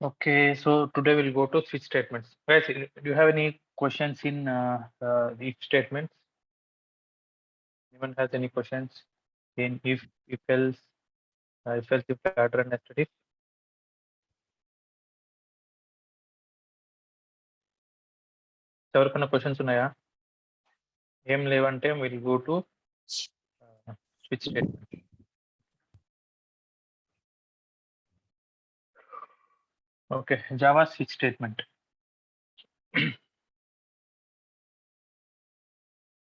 Okay, so today we'll go to switch statements. Guys, do you have any questions in if statements? Anyone has any questions in if else, if ladder and nested if? ఎవరికైనా questions ఉన్నాయా? ఏం లేవంటే will go to switch statement. Okay, Java switch statement.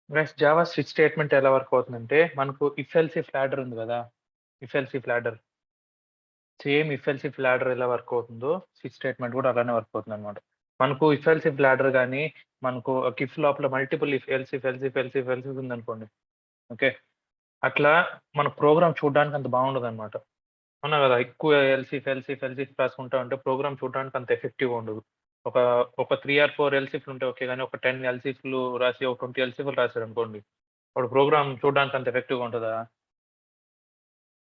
Guys, Java switch statement ఎలా work అవుతుందంటే మనకు if else if ladder ఉంది కదా, if else if ladder same if else if ladder ఎలా వర్క్ అవుతుందో స్విచ్ స్టేట్మెంట్ కూడా అలానే వర్క్ అవుతుంది అనమాట. మనకు ఇఫ్ ఎల్స్ ఇఫ్ ల్యాడర్ కానీ మనకు ఇఫ్ లోపల multiple if else if else if else if else if ఉందనుకోండి, ఓకే, అట్లా మన ప్రోగ్రామ్ చూడడానికి అంత బాగుండదు అనమాట. అవునా కదా, ఎక్కువ else if else if else if రాసుకుంటా ఉంటే ప్రోగ్రామ్ చూడడానికి అంత ఎఫెక్టివ్ ఉండదు. ఒక ఒక 3 ఆర్ 4 ఎల్స్ ఇఫ్లు ఉంటే ఓకే, కానీ ఒక 10 ఎల్స్ ఇఫ్లు రాసి ఒక 20 ఎల్స్ ఇఫ్లు రాశారు అనుకోండి, అప్పుడు ప్రోగ్రామ్ చూడడానికి అంత ఎఫెక్టివ్‌గా ఉంటదా?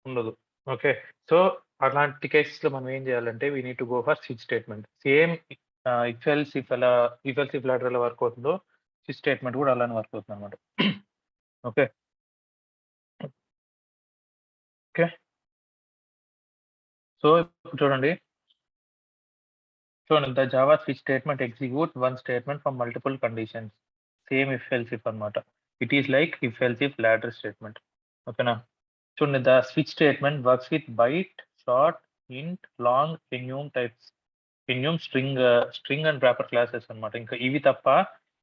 ఉండదు. ఓకే. సో, అలాంటి కేసెస్‌లో మనం ఏం చేయాలంటే we need to go for switch statement. Same if else if ఎలా ఇఫ్ ఎల్స్ ఇఫ్ లాడర్ ఎలా వర్క్ అవుతుందో స్విచ్ స్టేట్మెంట్ కూడా అలానే వర్క్ అవుతుందన్నమాట. ఓకే. ఓకే. సో, ఇప్పుడు చూడండి. చూడండి, the Java switch statement execute one statement from multiple conditions. Same if else if అన్నమాట. It is like if else if ladder statement. ఓకేనా? చూడండి, the switch statement works with byte, short, int, long, enum types. enum string and wrapper classes అన్నమాట. ఇంకా ఇవి తప్ప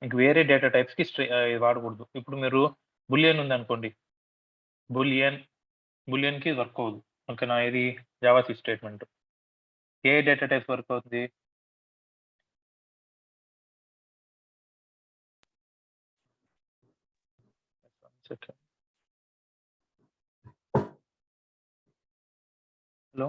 ఇంక వేరే data టైప్స్‌కి ఇది వాడకూడదు. ఇప్పుడు మీరు బూలియన్ ఉందనుకోండి. బూలియన్ బూలియన్‌కి వర్క్ అవ్వదు. ఓకేనా? ఇది జావా స్విచ్ స్టేట్మెంట్. ఏ డేటా టైప్స్ వర్క్ అవుతుంది? Second. Hello.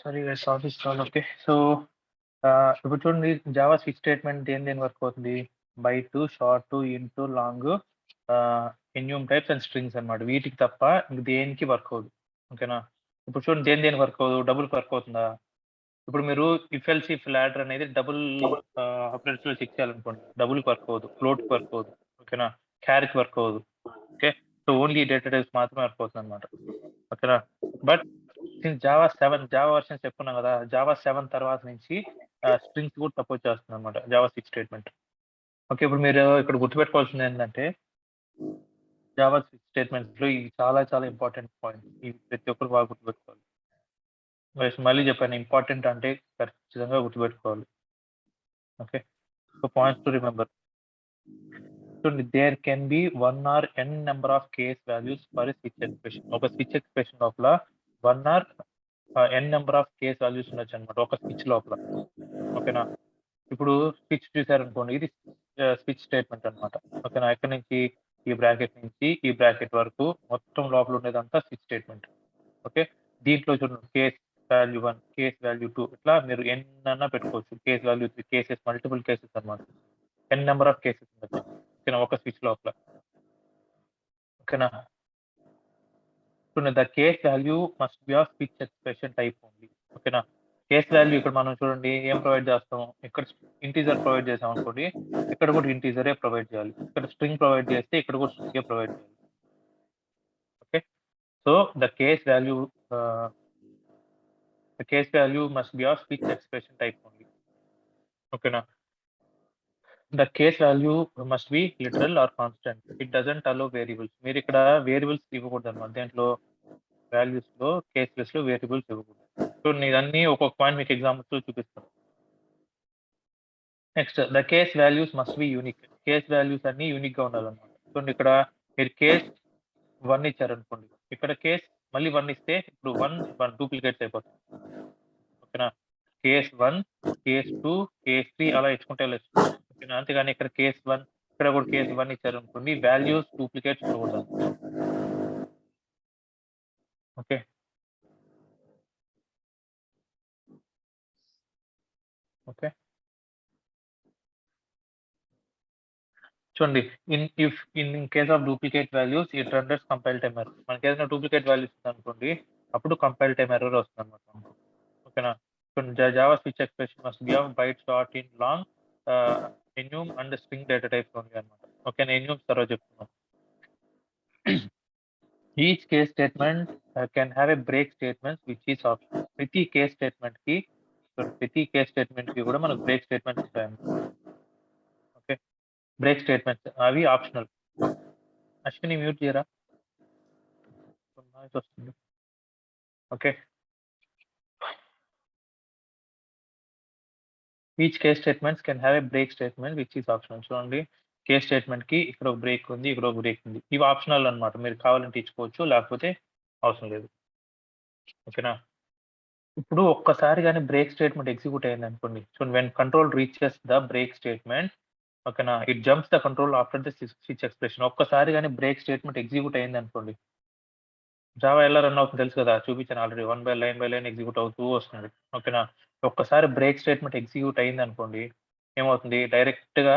Sorry guys, office call. Okay. So, ఇప్పుడు చూడండి, జావా స్విచ్ స్టేట్మెంట్ దేని వర్క్ అవుతుంది? Byte, short, int, long, enum types and strings అన్నమాట. వీటికి తప్ప ఇంక దేనికి వర్క్ అవ్వదు. ఓకేనా? ఇప్పుడు చూడండి, దేనికి వర్క్ అవ్వదు? డబుల్‌కి వర్క్ అవుతుందా? ఇప్పుడు మీరు ఇఫ్ ఎల్స్ ఇఫ్ లాడర్ అనేది డబుల్ ఆపరేటర్స్‌లో చెక్ చేయాలనుకోండి. డబుల్‌కి వర్క్ అవ్వదు. ఫ్లోట్‌కి వర్క్ అవ్వదు. ఓకేనా? క్యార్‌కి వర్క్ అవ్వదు. Okay. So, only data types మాత్రమే వర్క్ అవుతుందన్నమాట. ఓకేనా? బట్ సిన్స్ జావా వెర్షన్స్ చెప్పుకున్నాం కదా! జావా 7 తర్వాత నుంచి స్ట్రింగ్స్ కూడా సపోర్ట్ చేస్తుందన్నమాట జావా 6 స్టేట్మెంట్. ఓకే. ఇప్పుడు మీరు ఇక్కడ గుర్తుపెట్టుకోవాల్సిందేంటంటే జావా 6 స్టేట్మెంట్స్‌లో ఇవి చాలా చాలా ఇంపార్టెంట్ పాయింట్స్. ఇవి ప్రతి ఒక్కరు బాగా గుర్తుపెట్టుకోవాలి. మళ్ళీ చెప్పాను, ఇంపార్టెంట్ అంటే ఖచ్చితంగా గుర్తుపెట్టుకోవాలి. Okay. So, points to remember. చూడండి, there can be 1 or n number of case values for a switch expression. ఒక స్విచ్ ఎక్స్‌ప్రెషన్ లోపల 1 or n number of case values ఉండొచ్చన్నమాట ఒక స్విచ్ లోపల. ఓకేనా? ఇప్పుడు స్విచ్ చూసారనుకోండి, ఇది స్విచ్ స్టేట్మెంట్ అన్నమాట. ఓకేనా? ఎక్కడి నుంచి ఈ బ్రాకెట్ నుంచి ఈ బ్రాకెట్ వరకు మొత్తం లోపల ఉండేదంతా స్విచ్ స్టేట్మెంట్. ఓకే. దీంట్లో చూడండి, కేస్ వాల్యూ 1, కేస్ వాల్యూ 2 ఇట్లా మీరు ఎన్నన్నా పెట్టుకోవచ్చు. Case value 3 cases, multiple cases అన్నమాట. ఎన్ నంబర్ ఆఫ్ కేసెస్ ఉండొచ్చు. ఓకేనా? ఒక స్విచ్ లోపల. ఓకేనా? చూడండి, the case value must be off switch expression type only. ఓకేనా? కేస్ వాల్యూ ఇక్కడ మనం చూడండి ఏం ప్రొవైడ్ చేస్తాం, ఇక్కడ ఇంటీజర్ ప్రొవైడ్ చేసాం అనుకోండి, ఇక్కడ కూడా ఇంటీజరే ప్రొవైడ్ చేయాలి. ఇక్కడ స్ట్రింగ్ ప్రొవైడ్ చేస్తే ఇక్కడ కూడా స్ట్రింగే ప్రొవైడ్ చేయాలి. Okay, so the case value must be off switch expression type only. ఓకేనా, the case value must be literal or constant. It doesn't allow variables. మీరు ఇక్కడ వేరియబుల్స్ ఇవ్వకూడదు అన్నమాట. దేంట్లో వాల్యూస్ లో కేసెస్ లో వేరియబుల్స్ ఇవ్వకూడదు. సో నేను అన్ని ఒక్కొక్క పాయింట్ మీకు ఎగ్జాంపుల్స్ లో చూపిస్తాను. Next the case values must be unique. Case values అన్ని యూనిక్ గా ఉండాలన్నమాట. చూడండి ఇక్కడ మీరు కేస్ 1 ఇచ్చారనుకోండి, ఇక్కడ కేస్ మళ్ళీ 1 ఇస్తే ఇప్పుడు 1 డూప్లికేట్స్ అయిపోతుంది. ఓకేనా, కేస్ 1, కేస్ 2, కేస్ 3 అలా ఇచ్చుకుంటే వెళ్ళచ్చు. ఓకేనా, అంతేగాని ఇక్కడ కేస్ 1 ఇక్కడ కూడా కేస్ 1 ఇచ్చారనుకోండి, వాల్యూస్ డూప్లికేట్స్ ఉండకూడదు. ఓకే, ఓకే చూడండి, in case of duplicate values it renders compile time error. మనకి ఏదైనా డూప్లికేట్ వాల్యూస్ అనుకోండి, అప్పుడు కంపైల్ టైమ్ ఎర్రర్ వస్తుంది అనమాట. ఓకేనా, Java switch expression must be of byte short in long enum and string data types ఉంది అనమాట. ఓకేనా, enum తర్వాత చెప్తున్నాం. Each case statement can have a break statement which is option. ప్రతి కేస్ స్టేట్మెంట్ కి కూడా మనకు బ్రేక్ స్టేట్మెంట్స్ ఉంటాయన్నమాట. ఓకే, బ్రేక్ స్టేట్మెంట్స్ అవి ఆప్షనల్. అశ్విని మ్యూట్ చేయరా, నాయిస్ వస్తుంది. Okay, each case statements can have a break statement which is optional. చూడండి, case statement కి ఇక్కడ ఒక బ్రేక్ ఉంది, ఇక్కడ ఒక బ్రేక్ ఉంది. ఇవి ఆప్షనల్ అన్నమాట. మీరు కావాలంటే ఇచ్చుకోవచ్చు, లేకపోతే అవసరం లేదు. ఓకేనా, ఇప్పుడు ఒక్కసారి కానీ బ్రేక్ స్టేట్మెంట్ ఎగ్జిక్యూట్ అయింది అనుకోండి, చూడండి, when control reaches the break statement, ఓకేనా, it jumps the control after the switch expression. ఒక్కసారి కానీ బ్రేక్ స్టేట్మెంట్ ఎగ్జిక్యూట్ అయింది అనుకోండి, జావా ఎలా రన్ అవుతుంది తెలుసు కదా, చూపించాను ఆల్రెడీ. 1 బై లైన్ ఎగ్జిక్యూట్ అవుతూ వస్తుంది. ఓకేనా, ఒక్కసారి బ్రేక్ స్టేట్మెంట్ ఎగ్జిక్యూట్ అయింది అనుకోండి, ఏమవుతుంది, డైరెక్ట్ గా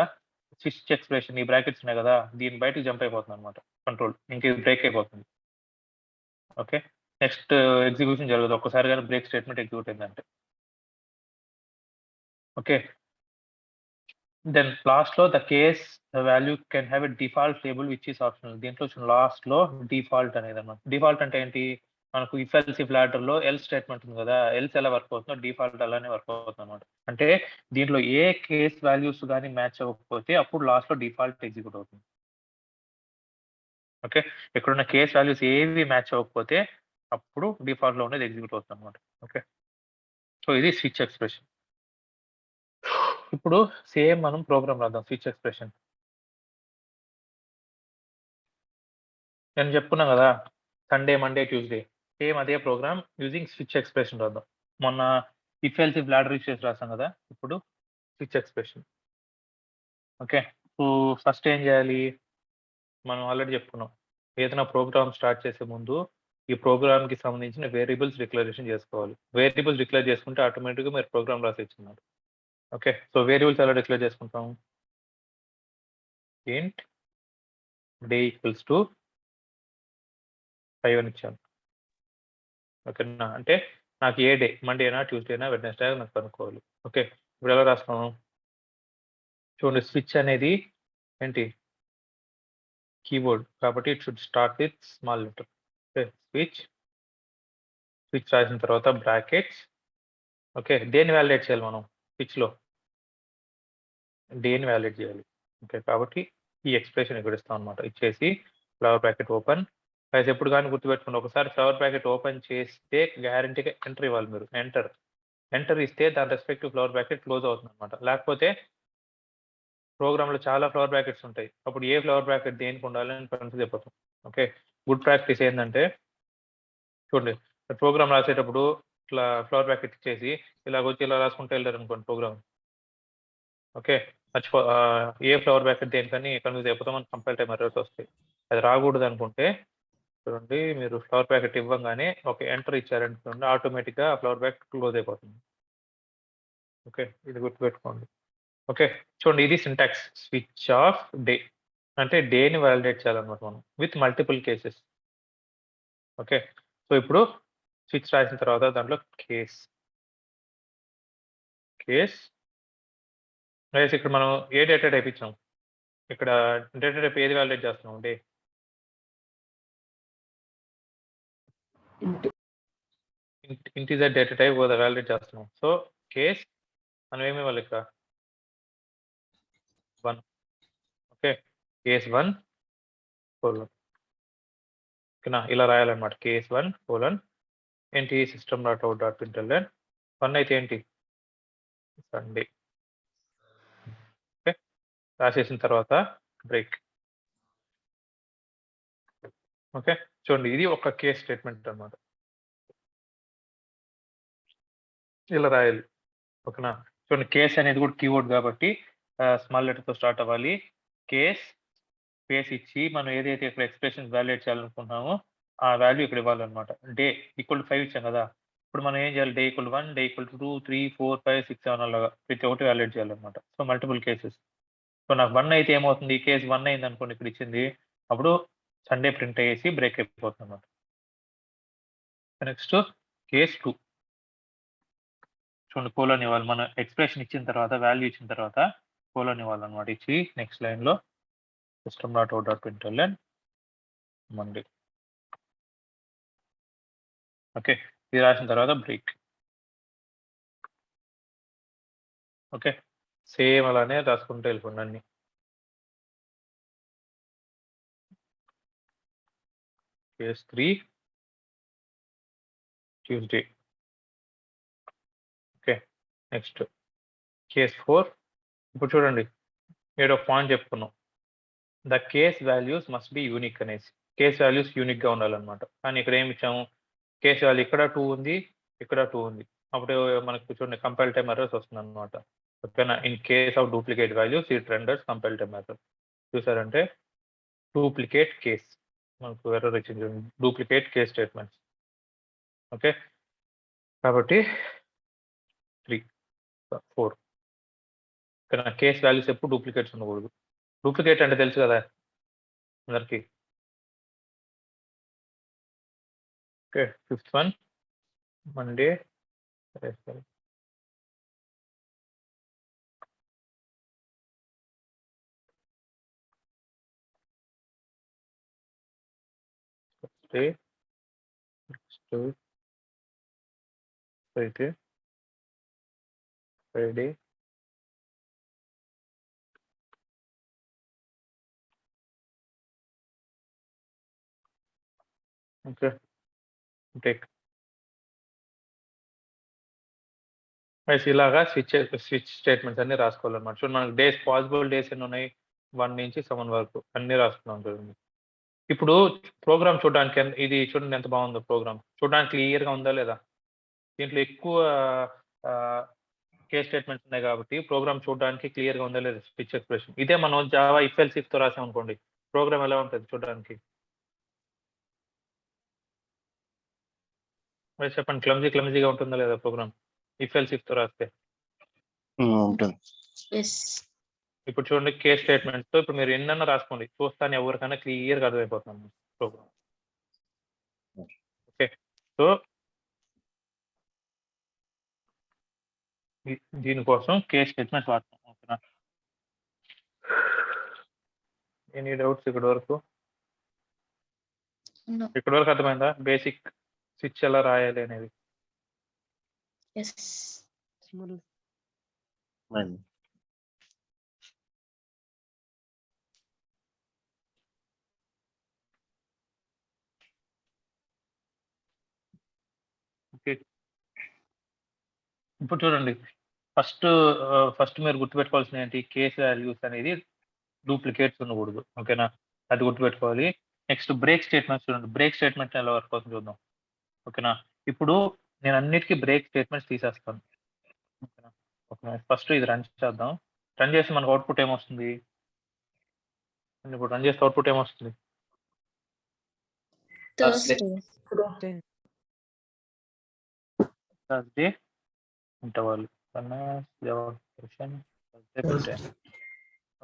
స్విచ్ ఎక్స్ప్రెషన్ ఈ బ్రాకెట్స్ ఉన్నాయి కదా, దీని బయటకు జంప్ అయిపోతుంది అనమాట కంట్రోల్, ఇంక ఇది బ్రేక్ అయిపోతుంది. ఓకే, నెక్స్ట్ ఎగ్జిక్యూషన్ జరగదు ఒక్కసారి కానీ బ్రేక్ స్టేట్మెంట్ ఎగ్జిక్యూట్ అయిందంటే. ఓకే, దెన్ లాస్ట్ లో the case value can have a default table which is optional. దీంట్లో లాస్ట్ లో డిఫాల్ట్ అనేది అన్నమాట. డిఫాల్ట్ అంటే ఏంటి, మనకు ఇఫ్ ఎల్స్ ఇఫ్ లాడర్ లో ఎల్ స్టేట్మెంట్ ఉంది కదా, ఎల్స్ ఎలా వర్క్ అవుతుందో డిఫాల్ట్ అలానే వర్క్ అవుతుంది అనమాట. అంటే దీంట్లో ఏ కేస్ వాల్యూస్ కానీ మ్యాచ్ అవ్వకపోతే అప్పుడు లాస్ట్ లో డిఫాల్ట్ ఎగ్జిక్యూట్ అవుతుంది. ఓకే, ఇక్కడున్న కేస్ వాల్యూస్ ఏవి మ్యాచ్ అవ్వకపోతే అప్పుడు డిఫాల్ట్ లో ఉన్నది ఎగ్జిక్యూట్ అవుతుంది అనమాట. ఓకే, సో ఇది స్విచ్ ఎక్స్ప్రెషన్. ఇప్పుడు సేమ్ మనం ప్రోగ్రామ్ రాద్దాం స్విచ్ ఎక్స్ప్రెషన్. నేను చెప్పుకున్నా కదా, సండే, మండే, ట్యూస్డే సేమ్ అదే ప్రోగ్రామ్ యూజింగ్ స్విచ్ ఎక్స్ప్రెషన్ రాద్దాం. మొన్న if else if ladder use చేసి రాసాం కదా, ఇప్పుడు switch expression. Okay, so first ఏం చేయాలి, మనం ఆల్రెడీ చెప్పుకున్నాం, ఏదైనా ప్రోగ్రామ్ స్టార్ట్ చేసే ముందు ఈ ప్రోగ్రామ్ కి సంబంధించిన వేరియబుల్స్ డిక్లరేషన్ చేసుకోవాలి. వేరియబుల్స్ డిక్లేర్ చేసుకుంటే ఆటోమేటిక్గా మీరు ప్రోగ్రామ్ రాసి ఇచ్చినారు. ఓకే, సో వేరియబుల్స్ ఎలా డిక్లేర్ చేసుకుంటాం, ఇంట్ డే ఈక్వల్స్ టు 5 అని ఇచ్చాను. ఓకేనా, అంటే నాకు ఏ డే, మండేనా, ట్యూస్డేనా, వెడ్నెస్డే నాకు కనుక్కోవాలి. ఓకే, ఇప్పుడు ఎలా రాస్తాము, చూడండి, స్విచ్ అనేది ఏంటి, కీబోర్డ్ కాబట్టి it should start with small letter. Okay, switch రాసిన తర్వాత బ్రాకెట్స్. ఓకే, దేన్ని వ్యాలిడేట్ చేయాలి మనం స్విచ్లో, డేని వ్యాలిడేట్ చేయాలి. ఓకే, కాబట్టి ఈ ఎక్స్ప్రెషన్ ఇక్కడ ఇస్తాం అనమాట. ఇచ్చేసి ఫ్లవర్ బ్రాకెట్ ఓపెన్. గైస్ ఎప్పుడు కానీ గుర్తుపెట్టుకోండి, ఒకసారి ఫ్లవర్ బ్రాకెట్ ఓపెన్ చేస్తే గ్యారంటీగా ఎంటర్ ఇవ్వాలి మీరు. ఎంటర్ ఇస్తే దాని రెస్పెక్టివ్ ఫ్లవర్ బ్రాకెట్ క్లోజ్ అవుతుంది అనమాట. లేకపోతే ప్రోగ్రామ్లో చాలా ఫ్లవర్ బ్రాకెట్స్ ఉంటాయి, అప్పుడు ఏ ఫ్లవర్ బ్రాకెట్ దేనికి ఉండాలని కన్ఫ్యూజ్ అయిపోతాం. ఓకే, గుడ్ ప్రాక్టీస్ ఏంటంటే, చూడండి, ప్రోగ్రామ్ రాసేటప్పుడు ఇట్లా ఫ్లవర్ బ్రాకెట్ ఇచ్చేసి ఇలాగొచ్చి ఇలా రాసుకుంటూ వెళ్ళారు అనుకోండి ప్రోగ్రామ్. ఓకే, ఏ ఫ్లవర్ బ్రాకెట్ దేనికని కన్ఫ్యూజ్ అయిపోతాం, మనకి కంపైల్ టైమ్ ఎర్రర్స్ వస్తాయి. అది రాకూడదు అనుకుంటే చూడండి, మీరు ఫ్లవర్ బ్రాకెట్ ఇవ్వగానే ఒక ఎంటర్ ఇచ్చారనుకోండి, ఆటోమేటిక్గా ఫ్లవర్ బ్రాకెట్ క్లోజ్ అయిపోతుంది. ఓకే, ఇది గుర్తుపెట్టుకోండి. ఓకే, చూడండి, ఇది సింటాక్స్ స్విచ్ ఆఫ్ డే అంటే డేని వ్యాలిడేట్ చేయాలన్నమాట మనం with multiple cases. Okay, so ఇప్పుడు స్విచ్ రాసిన తర్వాత దాంట్లో కేస్ కేస్ గైస్ ఇక్కడ మనం ఏ డేటా టైప్ ఇచ్చాం? ఇక్కడ డేటా టైప్ ఏది వాలిడేట్ చేస్తున్నాం? Day integer data type validate చేస్తున్నాం. సో కేస్ మనం ఏమి ఇవ్వాలి ఇక్కడ? 1. Okay, case 1 colon. ఓకేనా, ఇలా రాయాలన్నమాట. కేస్ 1 కోలన్ ఏంటి system dot out dot println 1 అయితే ఏంటి సండే. ఓకే, రాసేసిన తర్వాత బ్రేక్. ఓకే, చూడండి ఇది ఒక కేస్ స్టేట్మెంట్ అన్నమాట. ఇలా రాయాలి. ఓకేనా, చూడండి కేస్ అనేది కూడా కీవర్డ్ కాబట్టి స్మాల్ లెటర్తో స్టార్ట్ అవ్వాలి. కేస్ స్పేస్ ఇచ్చి మనం ఏదైతే ఇక్కడ ఎక్స్ప్రెషన్ వాల్యుయేట్ చేయాలనుకుంటున్నామో ఆ వాల్యూ ఇక్కడ ఇవ్వాలన్నమాట. డే ఈక్వల్ టు 5 ఇచ్చాం కదా, ఇప్పుడు మనం ఏం చేయాలి? డే ఈక్వల్ 1, డే ఈక్వల్ 2, 3, 4, 5, 6, 7 అలాగా ప్రతి ఒక్కటి వాల్యుయేట్ చేయాలన్నమాట. So multiple cases. సో నాకు 1 అయితే ఏమవుతుంది? కేస్ 1 అయింది అనుకోండి ఇక్కడ ఇచ్చింది, అప్పుడు సండే ప్రింట్ అయ్యేసి బ్రేక్ అయిపోతుంది అన్నమాట. నెక్స్ట్ కేస్ 2 చూడండి, కోలన్ ఇవ్వాలి. మనం ఎక్స్ప్రెషన్ ఇచ్చిన తర్వాత వాల్యూ ఇచ్చిన తర్వాత కోలన్ ఇవ్వాలన్నమాట. ఇచ్చి నెక్స్ట్ లైన్లో system dot out dot println Monday. Okay, ఇది రాసిన తర్వాత బ్రేక్. ఓకే, సేమ్ అలానే రాసుకుంటూ వెళ్ళిపోండి అన్ని. Case 3 Tuesday. Okay, next case 4. ఇప్పుడు చూడండి ఏదో పాయింట్ చెప్పుకున్నాం, the case values must be unique అనేసి. కేస్ వాల్యూస్ యూనిక్గా ఉండాలన్నమాట. కానీ ఇక్కడ ఏమి ఇచ్చాము? కేస్ వాల్యూ ఇక్కడ 2 ఉంది, ఇక్కడ 2 ఉంది. అప్పుడు మనకు చూడండి కంపైల్ టైమ్ ఎర్రర్స్ వస్తుంది అనమాట. ఓకేనా, in case of duplicate values it renders compile time error. చూసారంటే డూప్లికేట్ కేస్ మనకు ఎర్రర్ ఇచ్చింది, డూప్లికేట్ కేస్ స్టేట్మెంట్స్. ఓకే, కాబట్టి 3, 4. ఇక్కడ కేస్ వాల్యూస్ ఎప్పుడు డూప్లికేట్స్ ఉండకూడదు. డూప్లికేట్ అంటే తెలుసు కదా అందరికి. Okay, 5th one Monday. అయితే ఫ్రైడే, ఓకే టేక్. ఇలాగా స్విచ్ స్టేట్మెంట్స్ అన్ని రాసుకోవాలన్నమాట. చూడండి మనకు డేస్ పాసిబుల్ డేస్ ఎన్ని ఉన్నాయి? 1 నుంచి 7 వరకు అన్ని రాసుకున్నాం చూడండి. ఇప్పుడు ప్రోగ్రామ్ చూడడానికి ఇది చూడండి ఎంత బాగుందో. ప్రోగ్రామ్ చూడడానికి క్లియర్గా ఉందా లేదా? దీంట్లో ఎక్కువ కేస్ స్టేట్మెంట్స్ ఉన్నాయి కాబట్టి ప్రోగ్రామ్ చూడడానికి క్లియర్గా ఉందా లేదా స్విచ్ ఎక్స్ప్రెషన్. ఇదే మనం జావా ఇఫ్ ఎల్స్ ఇఫ్ తో రాసాం అనుకోండి, ప్రోగ్రామ్ ఎలా ఉంటుంది చూడడానికి? మరి చెప్పండి, క్లమ్జీగా ఉంటుందా లేదా ప్రోగ్రామ్ ఇఫ్ ఎల్స్ ఇఫ్ తో రాస్తే? ఉంటుంది. ఇప్పుడు చూడండి కేస్ స్టేట్మెంట్ తో ఇప్పుడు మీరు ఎన్నన్నా రాసుకోండి, చూస్తాను ఎవరికైనా క్లియర్గా అర్థమైపోతుంది ప్రోగ్రామ్. ఓకే, సో దీనికోసం కేస్ స్టేట్మెంట్ వాడతాం. ఓకేనా, ఎనీ డౌట్స్ ఇక్కడ వరకు? ఇక్కడ వరకు అర్థమైందా బేసిక్ స్విచ్ ఎలా రాయాలి అనేది? ఓకే, ఇప్పుడు చూడండి ఫస్ట్ మీరు గుర్తుపెట్టుకోవాల్సిన ఏంటి? కేస్ వాల్యూస్ అనేది డూప్లికేట్స్ ఉండకూడదు. ఓకేనా, అది గుర్తుపెట్టుకోవాలి. నెక్స్ట్ బ్రేక్ స్టేట్మెంట్స్ చూడండి. బ్రేక్ స్టేట్మెంట్ ఎలా వర్క్ అవుతుంది చూద్దాం. ఓకేనా, ఇప్పుడు నేను అన్నిటికీ బ్రేక్ స్టేట్మెంట్స్ తీసేస్తాను. ఓకేనా, ఓకే, ఫస్ట్ ఇది రన్ చేద్దాం. రన్ చేసి మనకు అవుట్పుట్ ఏమొస్తుంది? ఇప్పుడు రన్ చేస్తే అవుట్పుట్ ఏమొస్తుంది? Thursday interval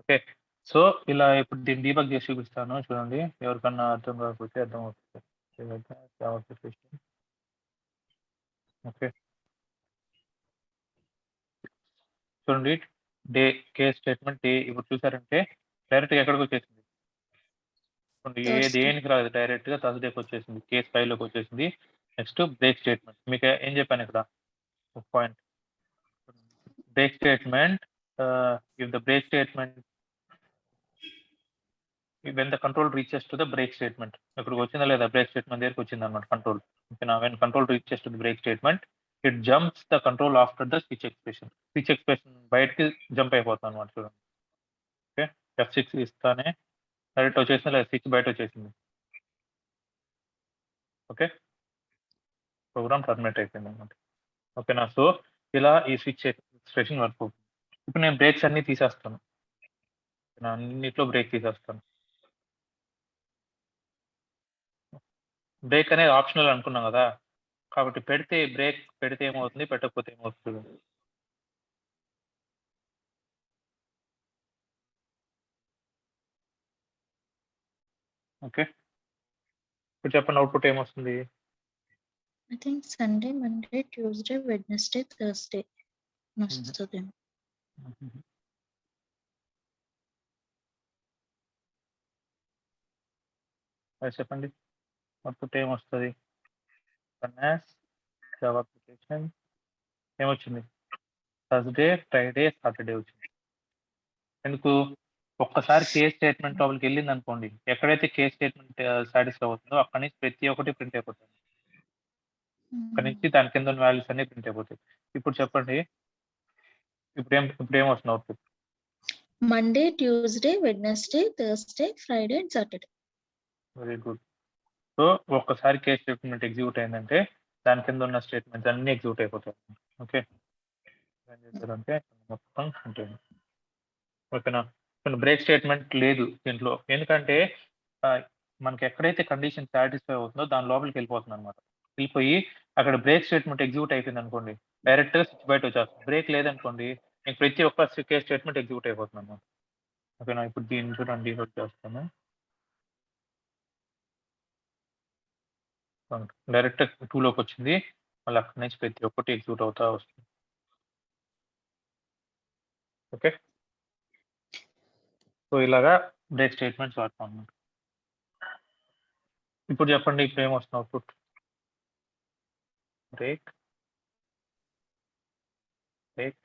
okay. సో ఇలా ఇప్పుడు దీన్ని డీబగ్ చేసి చూపిస్తాను చూడండి, ఎవరికన్నా అర్థం కాకపోతే అర్థం అవుతుంది. ఓకే, చూడండి డే కేస్ స్టేట్మెంట్ డే ఇప్పుడు చూసారంటే డైరెక్ట్గా ఎక్కడికి వచ్చేసింది ఏ దేనికి రాదు డైరెక్ట్గా థర్స్డేకి వచ్చేసింది కేస్ 5లోకి వచ్చేసింది నెక్స్ట్ బ్రేక్ స్టేట్మెంట్ మీకు ఏం చెప్పాను ఇక్కడ ఒక point break statement if the break statement when the control reaches to the break statement ఇక్కడికి వచ్చిందా లేదా బ్రేక్ స్టేట్మెంట్ దగ్గరికి వచ్చింది అనమాట కంట్రోల్ ఓకేనా when control reaches to the break statement it jumps the control after the switch expression బయటికి jump అయిపోతుంది అనమాట చూడండి ఓకే F6 ఇస్తానే డైరెక్ట్ వచ్చేసింది లేదా స్విచ్ బయట వచ్చేసింది ఓకే ప్రోగ్రామ్ టర్మినేట్ అయిపోయింది అనమాట ఓకేనా సో ఇలా ఈ స్విచ్ ఎక్స్ప్రెషన్ వర్క్ అవుతుంది ఇప్పుడు నేను బ్రేక్స్ అన్ని తీసేస్తాను అన్నిట్లో బ్రేక్ తీసేస్తాను బ్రేక్ అనేది ఆప్షనల్ అనుకున్నాం కదా కాబట్టి బ్రేక్ పెడితే ఏమవుతుంది పెట్టకపోతే ఏమవుతుంది ఓకే ఇప్పుడు చెప్పండి అవుట్పుట్ ఏమొస్తుంది I think Sunday, Monday, Tuesday, Wednesday, Thursday. వస్తుంది. అది చెప్పండి అవుట్పుట్ ఏమొస్తుంది జావా అప్లికేషన్ ఏమొచ్చింది థర్స్డే ఫ్రైడే సాటర్డే వచ్చింది ఎందుకు ఒక్కసారి కేస్ స్టేట్మెంట్ లోపలికి వెళ్ళింది అనుకోండి ఎక్కడైతే కేస్ స్టేట్మెంట్ సాటిస్ఫై అవుతుందో అక్కడి నుంచి ప్రతి ఒక్కటి ప్రింట్ అయిపోతుంది అక్కడి నుంచి దాని కింద వాల్యూస్ అన్ని ప్రింట్ అయిపోతాయి ఇప్పుడు చెప్పండి ఇప్పుడు ఏమొస్తుంది output Monday, Tuesday, Wednesday, Thursday, Friday and Saturday. Very good so ఒక్కసారి కేస్ స్టేట్మెంట్ ఎగ్జిక్యూట్ అయిందంటే దాని కింద ఉన్న స్టేట్మెంట్స్ అన్ని ఎగ్జిక్యూట్ అయిపోతాయి ఓకే ఏం చేస్తారంటే మొత్తం ఉంటుంది ఓకేనా బ్రేక్ స్టేట్మెంట్ లేదు దీంట్లో ఎందుకంటే మనకి ఎక్కడైతే కండిషన్ సాటిస్ఫై అవుతుందో దాని లోపలికి వెళ్ళిపోతుంది అనమాట వెళ్ళిపోయి అక్కడ బ్రేక్ స్టేట్మెంట్ ఎగ్జిక్యూట్ అయిపోయింది అనుకోండి డైరెక్ట్గా స్విచ్ బయట వచ్చేస్తుంది బ్రేక్ లేదనుకోండి మీకు ప్రతి ఒక్క కేస్ స్టేట్మెంట్ ఎగ్జిక్యూట్ అయిపోతుంది అనమాట ఓకేనా ఇప్పుడు దీన్ని చూడండి హోల్డ్ చేస్తాను డైరెక్ట్ 2లోకి వచ్చింది మళ్ళీ అక్కడి నుంచి ప్రతి ఒక్కటి ఎగ్జిక్యూట్ అవుతా వస్తుంది ఓకే సో ఇలాగా బ్రేక్ స్టేట్మెంట్స్ వాడతాం అన్నమాట ఇప్పుడు చెప్పండి ఇప్పుడు ఏమొస్తుంది అవుట్పుట్ బ్రేక్ బ్రేక్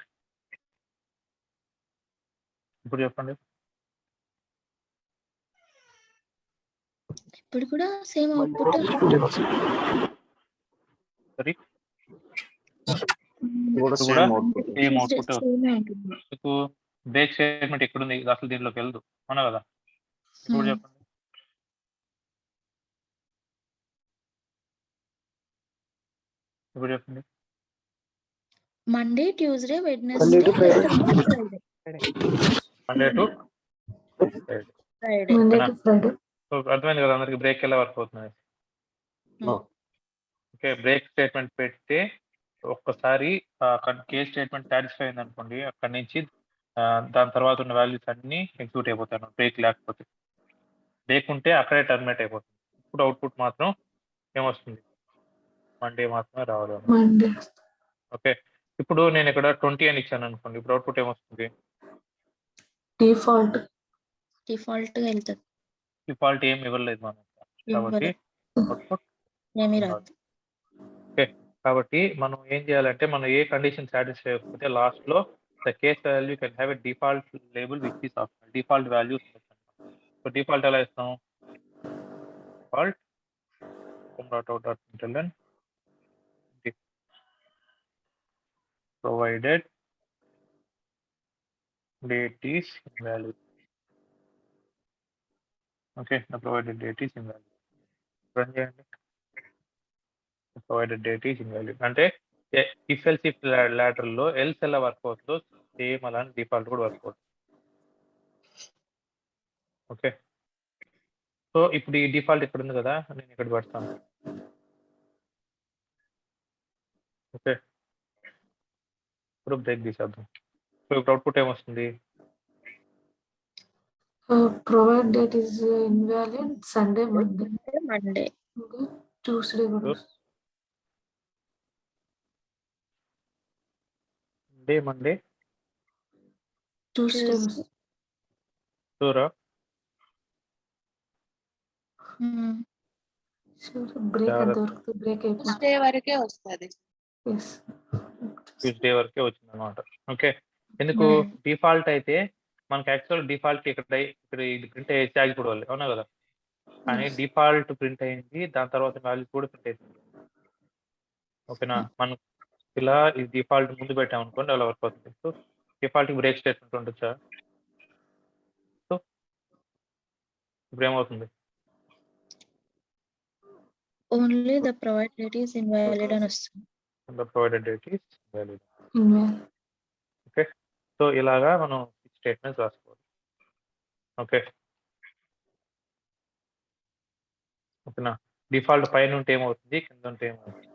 ఇప్పుడు చెప్పండి ఇప్పుడు కూడా సేమ్ అవుట్పుట్ సరే కూడా కూడా సేమ్ అవుట్పుట్ సేమ్ అవుట్పుట్ మీకు బ్రేక్ స్టేట్మెంట్ ఎక్కడుంది అసలు దీంట్లోకి వెళ్దు అవునా కదా ఇప్పుడు చెప్పండి ఇప్పుడు చెప్పండి Monday, Tuesday, Wednesday, Thursday, Friday. Monday to Friday. అర్థమైంది కదా అందరికి బ్రేక్ ఎలా వర్క్ అవుతుంది ఓకే బ్రేక్ స్టేట్మెంట్ పెడితే ఒక్కసారి కేస్ స్టేట్మెంట్ సాటిస్ఫై అయింది అనుకోండి అక్కడి నుంచి దాని తర్వాత ఉన్న వాల్యూస్ అన్ని ఎగ్జిక్యూట్ అయిపోతాను బ్రేక్ లేకపోతే బ్రేక్ ఉంటే అక్కడే టర్మినేట్ అయిపోతుంది ఇప్పుడు అవుట్పుట్ మాత్రం ఏమొస్తుంది మండే మాత్రమే రావాలి ఓకే ఇప్పుడు నేను ఇక్కడ 20 అని ఇచ్చాను అనుకోండి ఇప్పుడు అవుట్పుట్ ఏమొస్తుంది డిఫాల్ట్ వెళ్తుంది డిఫాల్ట్ ఏం ఇవ్వలేదు మనం కాబట్టి అవుట్పుట్ ఏమీ రాదు ఓకే కాబట్టి మనం ఏం చేయాలంటే మనం ఏ కండిషన్ సాటిస్ఫై అయిపోతే లాస్ట్ లో the case value can have a default label which is optional default values so default ఎలా ఇస్తాం default home.out.println provided date is invalid. Okay, the provided date is invalid. Run చేయండి provided date is invalid అంటే if else if lateral లో else ఎలా work అవుతుందో same అలానే default కూడా work అవుతుంది ఓకే సో ఇప్పుడు ఈ డిఫాల్ట్ ఇక్కడ ఉంది కదా నేను ఇక్కడ పెడతాను ఓకే ఇప్పుడు బ్రేక్ తీసేద్దాం సో ఇప్పుడు అవుట్పుట్ ఏమొస్తుంది provide date is invalid Sunday, Monday, Monday. okay. Tuesday కూడా Monday Tuesday. Tuesday. షూరా బ్రేక్ జాగ్రత్త. అంతవరకు బ్రేక్ అయిపోతుంది. ట్యూస్డే వరకే వస్తుంది. ఎస్ ట్యూస్డే వరకే వచ్చింది అనమాట. ఓకే, ఎందుకు డిఫాల్ట్ అయితే మనకి యాక్చువల్ డిఫాల్ట్ ఇక్కడ ఇది ప్రింట్ అయ్యేసి ఆగిపోవాలి, అవునా కదా? కానీ డిఫాల్ట్ ప్రింట్ అయింది, దాని తర్వాత వాల్యూ కూడా ప్రింట్ అవుతుంది. ఓకేనా, మనం ఇలా ఈ డిఫాల్ట్ ముందు పెట్టాం అనుకోండి అలా వర్క్ అవుతుంది. సో డిఫాల్ట్ బ్రేక్ స్టేట్మెంట్ ఉండొచ్చా? సో ఇప్పుడు ఏమవుతుంది? Only the provided date is invalid అని వస్తుంది. The provided date is valid. Invalid. Okay, so ఇలాగా మనం స్టేట్మెంట్స్ రాసుకోవాలి. ఓకే ఓకేనా, డిఫాల్ట్ పైన ఉంటే ఏమవుతుంది, కింద ఉంటే ఏమవుతుంది?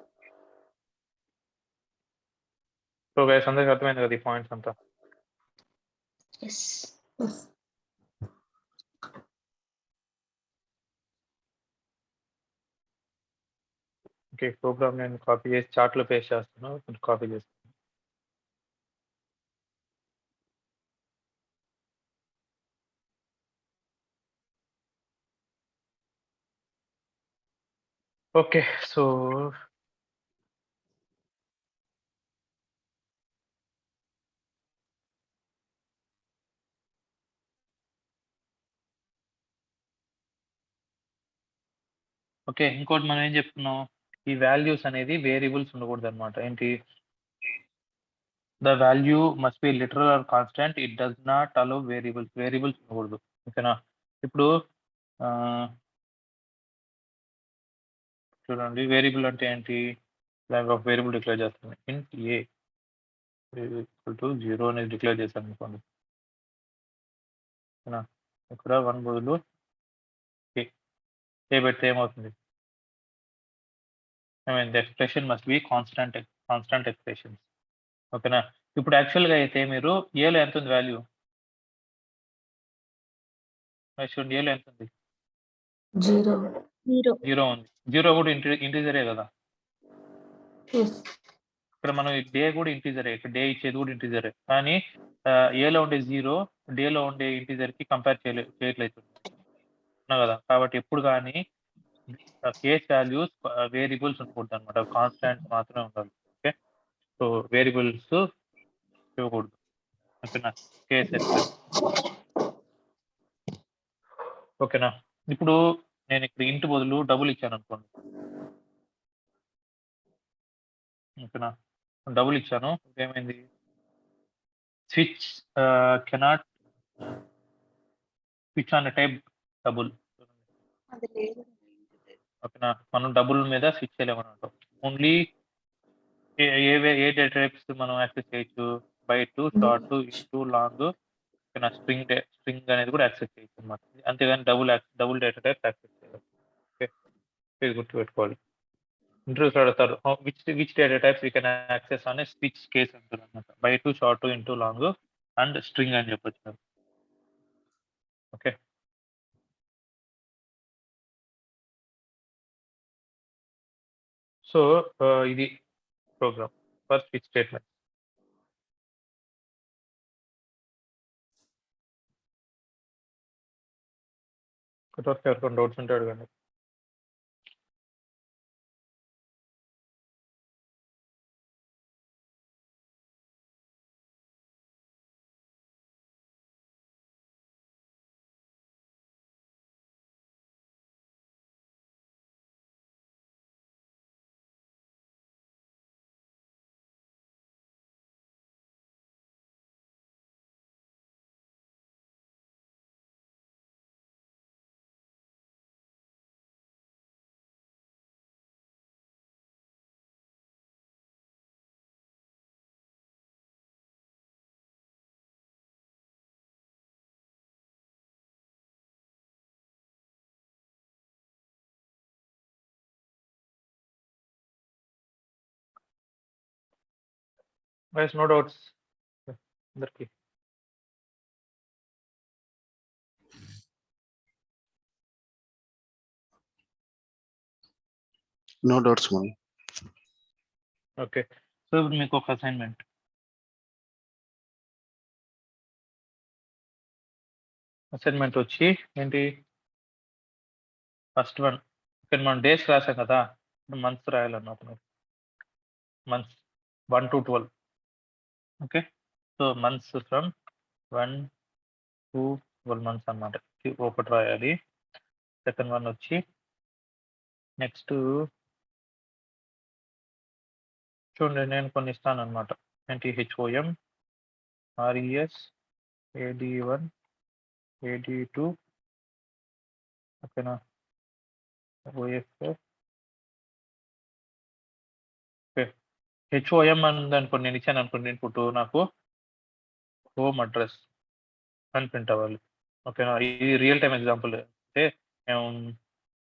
సో గైస్ అందరికి అర్థమైంది కదా ఈ పాయింట్స్ అంతా? Yes. ఎస్ ఓకే, ప్రోగ్రామ్ నేను కాపీ చేసి చార్ట్లో పేస్ట్ చేస్తాను, కొంచెం కాపీ చేస్తాను. ఓకే, సో ఓకే, ఇంకోటి మనం ఏం చెప్తున్నాం, ఈ వాల్యూస్ అనేది వేరియబుల్స్ ఉండకూడదు అనమాట. ఏంటి, the value must be literal or constant, it does not allow variables ఉండకూడదు. ఓకేనా, ఇప్పుడు చూడండి, వేరియబుల్ అంటే ఏంటి, లాంగ్ ఆఫ్ వేరియబుల్ డిక్లేర్ చేస్తుంది. ఇంట్ ఏ ఈక్వల్ టు 0 అనేది డిక్లేర్ చేశాను అనుకోండి. ఓకేనా, ఇక్కడ 1 బదులు ఏ పెడితే ఏమవుతుంది? I mean the expression must be constant expressions. ఓకేనా, ఇప్పుడు యాక్చువల్గా అయితే మీరు ఏలో ఎంత ఉంది వాల్యూ? చూడండి, ఏలో ఎంత ఉంది? 0. 0. ఉంది. 0 కూడా ఇంటీజరే కదా. ఎస్ ఇక్కడ మనం డే కూడా ఇంటీజరే, ఇక్కడ డే ఇచ్చేది కూడా ఇంటీజరే. కానీ ఏలో ఉండే 0 డేలో ఉండే ఇంటీజర్ కి కంపేర్ చేయట్లేదు కదా. కాబట్టి ఎప్పుడు కానీ కేస్ వాల్యూస్ వేరియబుల్స్ ఉండకూడదు అనమాట, కాన్స్టాంట్ మాత్రమే ఉండాలి. ఓకే, సో వేరియబుల్స్ ఇవ్వకూడదు. ఓకేనా, కేస్ ఓకేనా. ఇప్పుడు నేను ఇక్కడ ఇంటి బదులు డబుల్ ఇచ్చాను అనుకోండి. ఓకేనా, డబుల్ ఇచ్చాను, ఏమైంది? Switch cannot switch on type double. అది లేదు. ఓకేనా, మనం డబుల్ మీద స్విచ్ చేయలేమన్నమాట. ఓన్లీ ఏ డేటా టైప్స్ మనం యాక్సెస్ చేయొచ్చు, byte, short, int, long, string అనేది కూడా యాక్సెస్ చేయొచ్చు అనమాట. అంతేగాని డబుల్ డేటా టైప్స్ యాక్సెస్ చేయాలి. ఓకే, ఇది గుర్తుపెట్టుకోవాలి. ఇంటర్వ్యూస్ అడుగుతారు, which data types we can access అనే స్విచ్ కేస్ ఉంటుంది అనమాట. Byte, short, int, long and string అని చెప్పొచ్చు. ఓకే, సో ఇది ప్రోగ్రామ్ ఫర్ స్విచ్ స్టేట్మెంట్. ఎవరికైనా డౌట్స్ ఉంటే అడగండి. Guys, no doubts. అందరికి No doubts, Mani. Okay, so ఇప్పుడు మీకు ఒక అసైన్మెంట్. అసైన్మెంట్ వచ్చి ఏంటి ఫస్ట్ వన్ ఇక్కడ మనం డేస్ రాసాం కదా మంత్స్ రాయాలన్నమాట months 1 to 12 okay so months from 1 to 12 months అన్నమాట ఒకటి రాయాలి సెకండ్ వన్ వచ్చి నెక్స్ట్ చూడండి నేను కొన్ని ఇస్తాను అనమాట ఏంటి హెచ్ఓఎం ఆర్ఈఎస్ AD1 AD2 ఓకేనా OFF ఓకే హెచ్ఓఎం అని అనుకోండి నేను ఇచ్చాను అనుకోండి ఇన్పుట్ నాకు హోమ్ అడ్రస్ అని ప్రింట్ అవ్వాలి ఓకేనా ఇది రియల్ టైం ఎగ్జాంపుల్ అంటే మేము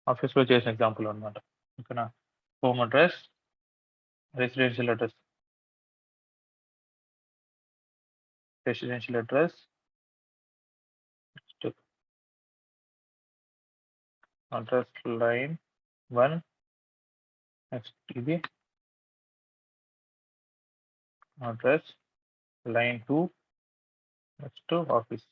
ఆఫీస్లో చేసిన ఎగ్జాంపుల్ అనమాట ఓకేనా home address residential address address line 1 next ఇది address line 2 next office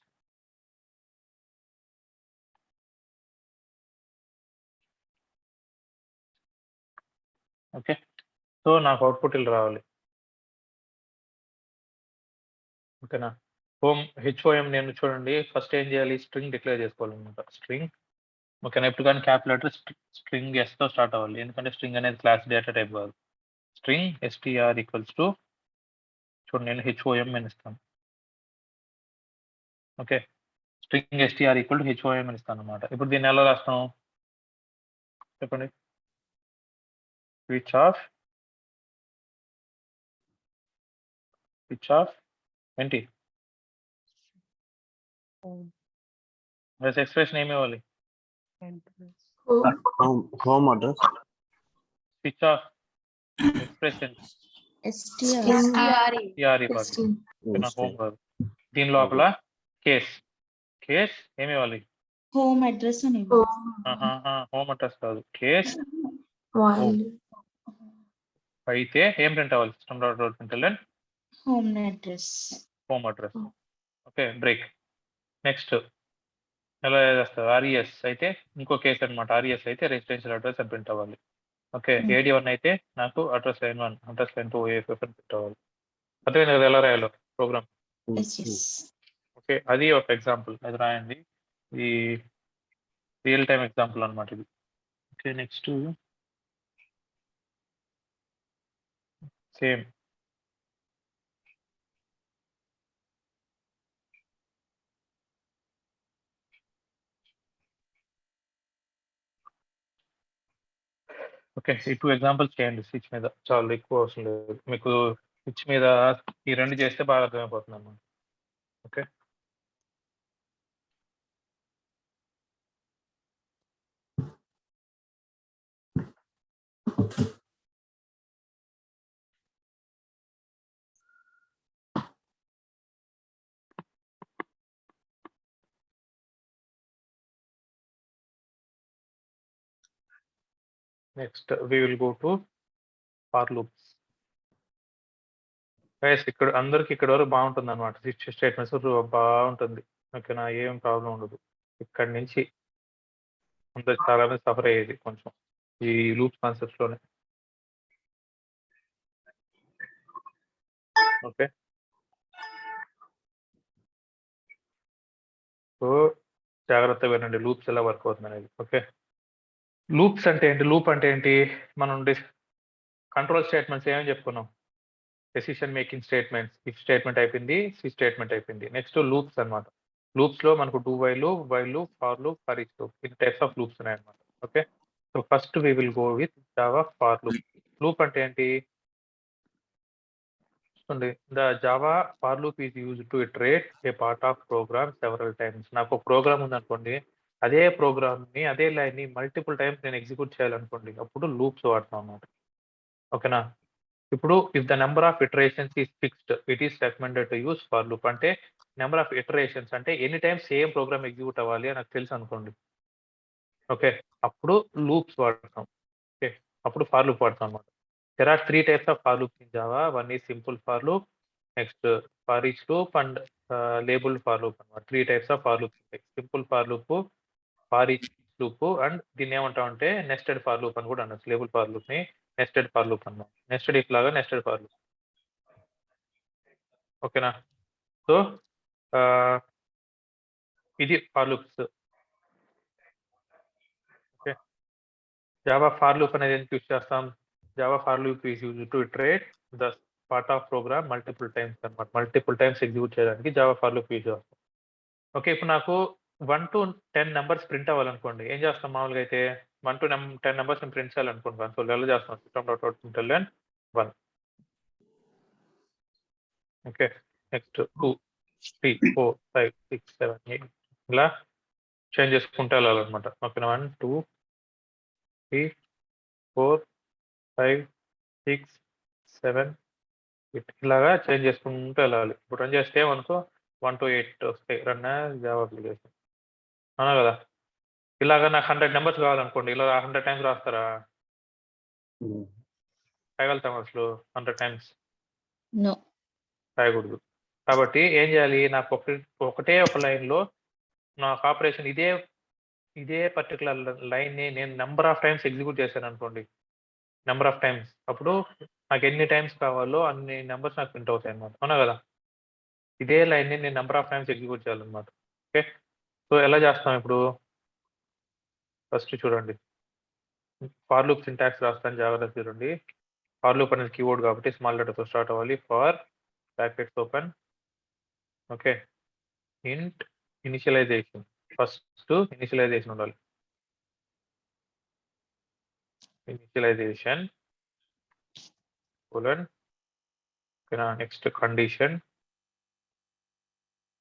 okay so నాకు అవుట్పుట్ ఇలా రావాలి ఓకేనా హోమ్ హెచ్ఓఎం నేను చూడండి ఫస్ట్ ఏం చేయాలి స్ట్రింగ్ డిక్లేర్ చేసుకోవాలన్నమాట స్ట్రింగ్ ఓకేనా ఇప్పుడు కానీ క్యాప్ లెటర్ స్ట్రింగ్ ఎస్తో స్టార్ట్ అవ్వాలి ఎందుకంటే స్ట్రింగ్ అనేది క్లాస్ డేటా టైప్ కాదు స్ట్రింగ్ STR ఈక్వల్స్ టు చూడండి నేను హెచ్ఓఎం అని ఇస్తాను okay string STR equal to HOM అని ఇస్తాను అనమాట ఇప్పుడు దీన్ని ఎలా రాస్తాం చెప్పండి స్విచ్ ఆఫ్ ఏంటి ఎక్స్ప్రెషన్ ఏమి ఇవ్వాలి home address switch off expression STR. STR home కాదు దీని లోపల కేస్ ఏమి ఇవ్వాలి హోమ్ అడ్రస్ అని హోమ్ అడ్రస్ కాదు కేస్ while అయితే ఏం ప్రింట్ అవ్వాలి system dot out print home address. Home address okay break next ఎలా చేస్తారు RES అయితే ఇంకో కేసు అనమాట RES అయితే రెసిడెన్షియల్ అడ్రస్ అని ప్రింట్ అవ్వాలి ఓకే AD1 అయితే నాకు address line 1 address line 2 OFF అని ప్రింట్ అవ్వాలి అదే కదా ఎలా రాయాలో ప్రోగ్రామ్ ఓకే అది ఒక ఎగ్జాంపుల్ అది రాయండి ఈ రియల్ టైం ఎగ్జాంపుల్ అనమాట ఇది ఓకే నెక్స్ట్ సేమ్ ఓకే ఈ 2 ఎగ్జాంపుల్స్ చేయండి స్విచ్ మీద చాలా ఎక్కువ అవసరం లేదు మీకు స్విచ్ మీద ఈ రెండు చేస్తే బాగా అర్థమైపోతుంది అన్నమాట okay next we will go to for loops guys ఇక్కడ అందరికి ఇక్కడ వరకు బాగుంటుంది అనమాట స్విచ్ స్టేట్మెంట్స్ బాగుంటుంది ఓకేనా ఏం ప్రాబ్లం ఉండదు ఇక్కడ నుంచి అందరు చాలా మంది సఫర్ అయ్యేది కొంచెం ఈ లూప్ కాన్సెప్ట్స్ లోనే ఓకే సో జాగ్రత్తగా వినండి లూప్స్ ఎలా వర్క్ అవుతుంది అనేది ఓకే లూప్స్ అంటే ఏంటి లూప్ అంటే ఏంటి మనం కంట్రోల్ స్టేట్మెంట్స్ ఏమని చెప్పుకున్నాం decision making statements if statement అయిపోయింది స్విచ్ స్టేట్మెంట్ అయిపోయింది నెక్స్ట్ లూప్స్ అనమాట లూప్స్ లో మనకు do while for loop for each loop ఇది టైప్స్ ఆఫ్ లూప్స్ ఉన్నాయి అనమాట okay so first we will go with Java for loop అంటే ఏంటి the Java for loop is use to iterate a part of program several times నాకు program ఉంది అనుకోండి అదే program ని అదే లైన్ ని మల్టిపుల్ టైమ్స్ నేను ఎగ్జిక్యూట్ చేయాలనుకోండి అప్పుడు లూప్స్ వాడతాం అన్నమాట ఓకేనా ఇప్పుడు if the number of iterations is fixed it is recommended to use for loop అంటే నెంబర్ ఆఫ్ ఇటరేషన్స్ అంటే any time same programme execute అవ్వాలి అని నాకు తెలుసు అనుకోండి ఓకే అప్పుడు లూప్స్ వాడతాం ఓకే అప్పుడు ఫార్ లూప్ వాడతాం అన్నమాట there are 3 types of for loops in Java one is simple for loop next for each loop and labelled for loop అనమాట. 3 టైప్స్ ఆఫ్ ఫర్ లూప్స్ ఉంటాయి. Simple for loop, for each loop and దీన్ని ఏమంటామంటే nested for loop అని కూడా అనొచ్చు. Label for loop ని nested for loop అన్నమాట. Nested if లాగా నెస్టెడ్ ఫర్ లూప్. ఓకేనా? సో ఇది for loops. Okay, Java for loop అనేది ఎందుకు యూస్ చేస్తాం? Java for loop is used to iterate the part of program multiple times అన్నమాట. Multiple times execute చేయడానికి Java for loop use చేస్తాం. Okay, ఇప్పుడు నాకు 1 to 10 నెంబర్స్ ప్రింట్ అవ్వాలనుకోండి, ఏం చేస్తాం మామూలుగా అయితే? 1 to 10 నెంబర్స్ ప్రింట్ చేయాలనుకుంటాం. సో ఎలా చేస్తాం? system.out.println 1. ఓకే, నెక్స్ట్ 2, 3, 4, 5, 6, 7, 8 ఇలా చేంజ్ చేసుకుంటూ వెళ్ళాలన్నమాట. ఓకేనా? 1, 2, 3, 4, 5, 6, 7, 8 ఇలాగా చేంజ్ చేసుకుంటూ వెళ్ళాలి. ఇప్పుడు రన్ చేస్తే మనకు 1 to 8 వస్తాయి. రన్ జావా అప్లికేషన్ అవునా కదా? ఇలాగా నాకు 100 నెంబర్స్ కావాలనుకోండి, ఇలా 100 టైమ్స్ రాస్తారా? రాయగలుగుతాం అసలు 100 టైమ్స్? No. రాయకూడదు. కాబట్టి ఏం చేయాలి? నాకు ఒకటే ఒక లైన్లో నాకు ఆపరేషన్ ఇదే పర్టికులర్ లైన్ని నేను నెంబర్ ఆఫ్ టైమ్స్ ఎగ్జిక్యూట్ చేశాను అనుకోండి, నెంబర్ ఆఫ్ టైమ్స్, అప్పుడు నాకు ఎన్ని టైమ్స్ కావాలో అన్ని నెంబర్స్ నాకు ప్రింట్ అవుతాయి అన్నమాట. అవునా కదా? ఇదే లైన్ని నేను నెంబర్ ఆఫ్ టైమ్స్ ఎగ్జిక్యూట్ చేయాలన్నమాట. ఓకే, సో ఎలా చేస్తాం ఇప్పుడు? ఫస్ట్ చూడండి, ఫార్ లూప్ సింటాక్స్ రాస్తాను, జాగ్రత్త చూడండి. ఫార్ లూప్ అనేది కీవర్డ్ కాబట్టి స్మాల్ లెటర్తో స్టార్ట్ అవ్వాలి. For brackets open, okay, int initialization. First initialization ఉండాలి. ఇనిషియలైజేషన్ కోలన్, ఓకేనా? Next condition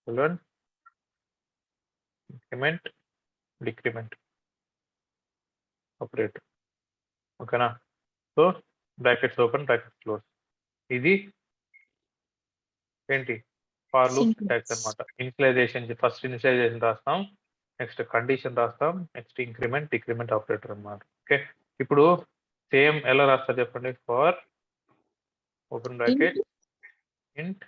colon increment decrement operator. ఓకేనా? So brackets open brackets close. ఇది ఏంటి? For loop Syntax. సింటాక్స్ అన్నమాట. ఇనిషియలైజేషన్ ఫస్ట్ ఇనిషియలైజేషన్ రాస్తాం, నెక్స్ట్ కండిషన్ రాస్తాం, next increment decrement operator అన్నమాట. Okay, ఇప్పుడు సేమ్ ఎలా రాస్తారు చెప్పండి? For open bracket int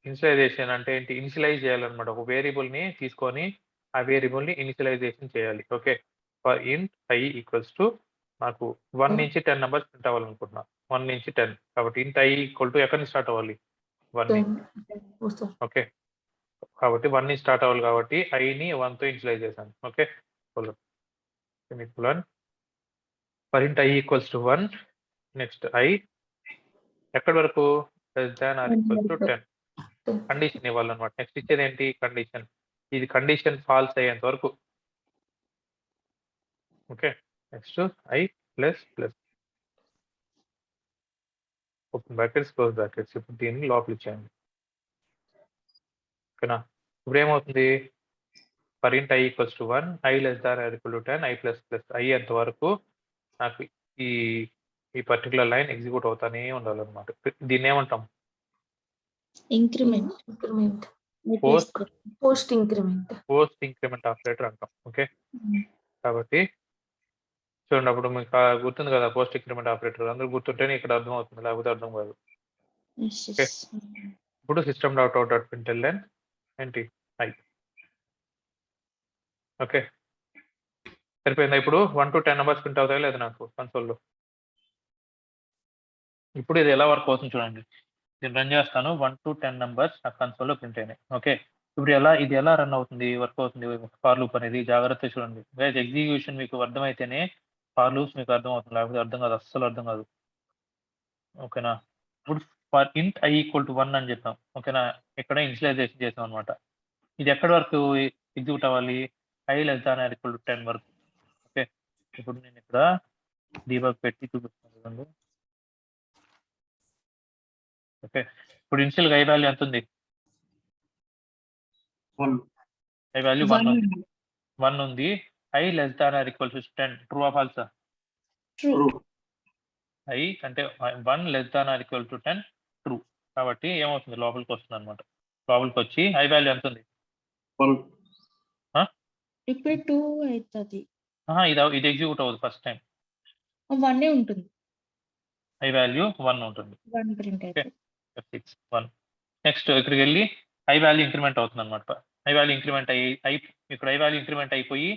initialization అంటే ఏంటి? ఇనిషియలైజ్ చేయాలన్నమాట. ఒక వేరియబుల్ ని తీసుకొని ఆ వేరియబుల్ ని ఇనిషియలైజేషన్ చేయాలి. Okay, for int I equals to నాకు 1 నుంచి 10 నెంబర్స్ ప్రింట్ అవ్వాలనుకుంటున్నా. 1 నుంచి 10 కాబట్టి ఇంట్ ఐ ఈక్వల్ టు ఎక్కడి నుంచి స్టార్ట్ అవ్వాలి? 1 నుంచి. ఓకే, కాబట్టి 1 నుంచి స్టార్ట్ అవ్వాలి కాబట్టి ఐని 1తో ఇనిషియలైజ్ చేశాను. Okay, semicolon for int I equals to 1, next I ఎక్కడి వరకు? Less than or equals to 10. Condition ఇవ్వాలన్నమాట. నెక్స్ట్ ఇచ్చేది ఏంటి? కండిషన్. ఇది కండిషన్ ఫాల్స్ అయ్యేంత వరకు. Okay, next I plus plus open brackets close brackets. ఇప్పుడు దీన్ని లోపల ఇచ్చేయండి. ఓకేనా? ఇప్పుడు ఏమవుతుంది? For int I equals to 1, I less than or equal to 10, I plus plus I అంత వరకు నాకు ఈ పర్టికులర్ లైన్ ఎగ్జిక్యూట్ అవుతానే ఉండాలన్నమాట. దీన్ని ఏమంటాం? Increment. పోస్ట్ ఇంక్రిమెంట్ ఆపరేటర్ అంటాం. ఓకే, కాబట్టి చూడండి, అప్పుడు మీకు గుర్తుంది కదా పోస్ట్ ఇంక్రిమెంట్ ఆపరేటర్. అందరూ గుర్తుంటేనే ఇక్కడ అర్థం అవుతుంది, లేకపోతే అర్థం కాదు. Yes, Okay. yes. ఇప్పుడు system.out.println ఏంటి? ఐ. ఓకే, సరిపోయిందా? ఇప్పుడు 1 to 10 నెంబర్స్ ప్రింట్ అవుతాయి లేదా నాకు కన్సోల్లో? ఇప్పుడు ఇది ఎలా వర్క్ అవుతుంది చూడండి. నేను రన్ చేస్తాను, 1 to 10 నెంబర్స్ నాకు కన్సోల్లో ప్రింట్ అయినాయి. ఓకే, ఇప్పుడు ఇది ఎలా రన్ అవుతుంది, వర్క్ అవుతుంది ఫార్ లూప్ అనేది? జాగ్రత్తగా చూడండి. ఎగ్జిక్యూషన్ మీకు అర్థమైతేనే ఫార్ లూప్స్ మీకు అర్థం అవుతుంది, లేకపోతే అర్థం కాదు, అస్సలు అర్థం కాదు. ఓకేనా? ఇప్పుడు for int I equal to 1 అని చెప్పాం. ఓకేనా? ఇక్కడ ఇనిషియలైజేషన్ చేసాం అనమాట. ఇది ఎక్కడి వరకు ఎగ్జిక్యూట్ అవ్వాలి? I less than or equal to 10 వరకు. ఓకే, ఇప్పుడు నేను ఇక్కడ డీబగ్ పెట్టి చూపిస్తాను చూడండి. ఓకే, ఇప్పుడు ఇనిషియల్గా ఐ వాల్యూ ఎంత ఉంది? ఐ వాల్యూ 1 ఉంది. I less than or equal to 10. True or ఫాల్సా? True. ఐ అంటే 1 less than or equal to 10 true. కాబట్టి ఏమవుతుంది? లోపలికి వస్తుంది అనమాట. లోపలికి వచ్చి ఐ వాల్యూ ఎంత ఉంది? ఇప్పుడు 2 అవుతుంది. ఇది ఎగ్జిక్యూట్ అవ్వదు ఫస్ట్ టైం. 1 ఉంటుంది. ఐ వాల్యూ 1 ఉంటుంది. 1 ప్రింట్ అవుతుంది. F6 1. నెక్స్ట్ ఇక్కడికి వెళ్ళి ఐ వాల్యూ ఇంక్రిమెంట్ అవుతుంది అనమాట. ఐ వాల్యూ ఇంక్రిమెంట్ ఇక్కడ ఐ వాల్యూ ఇంక్రిమెంట్ అయిపోయి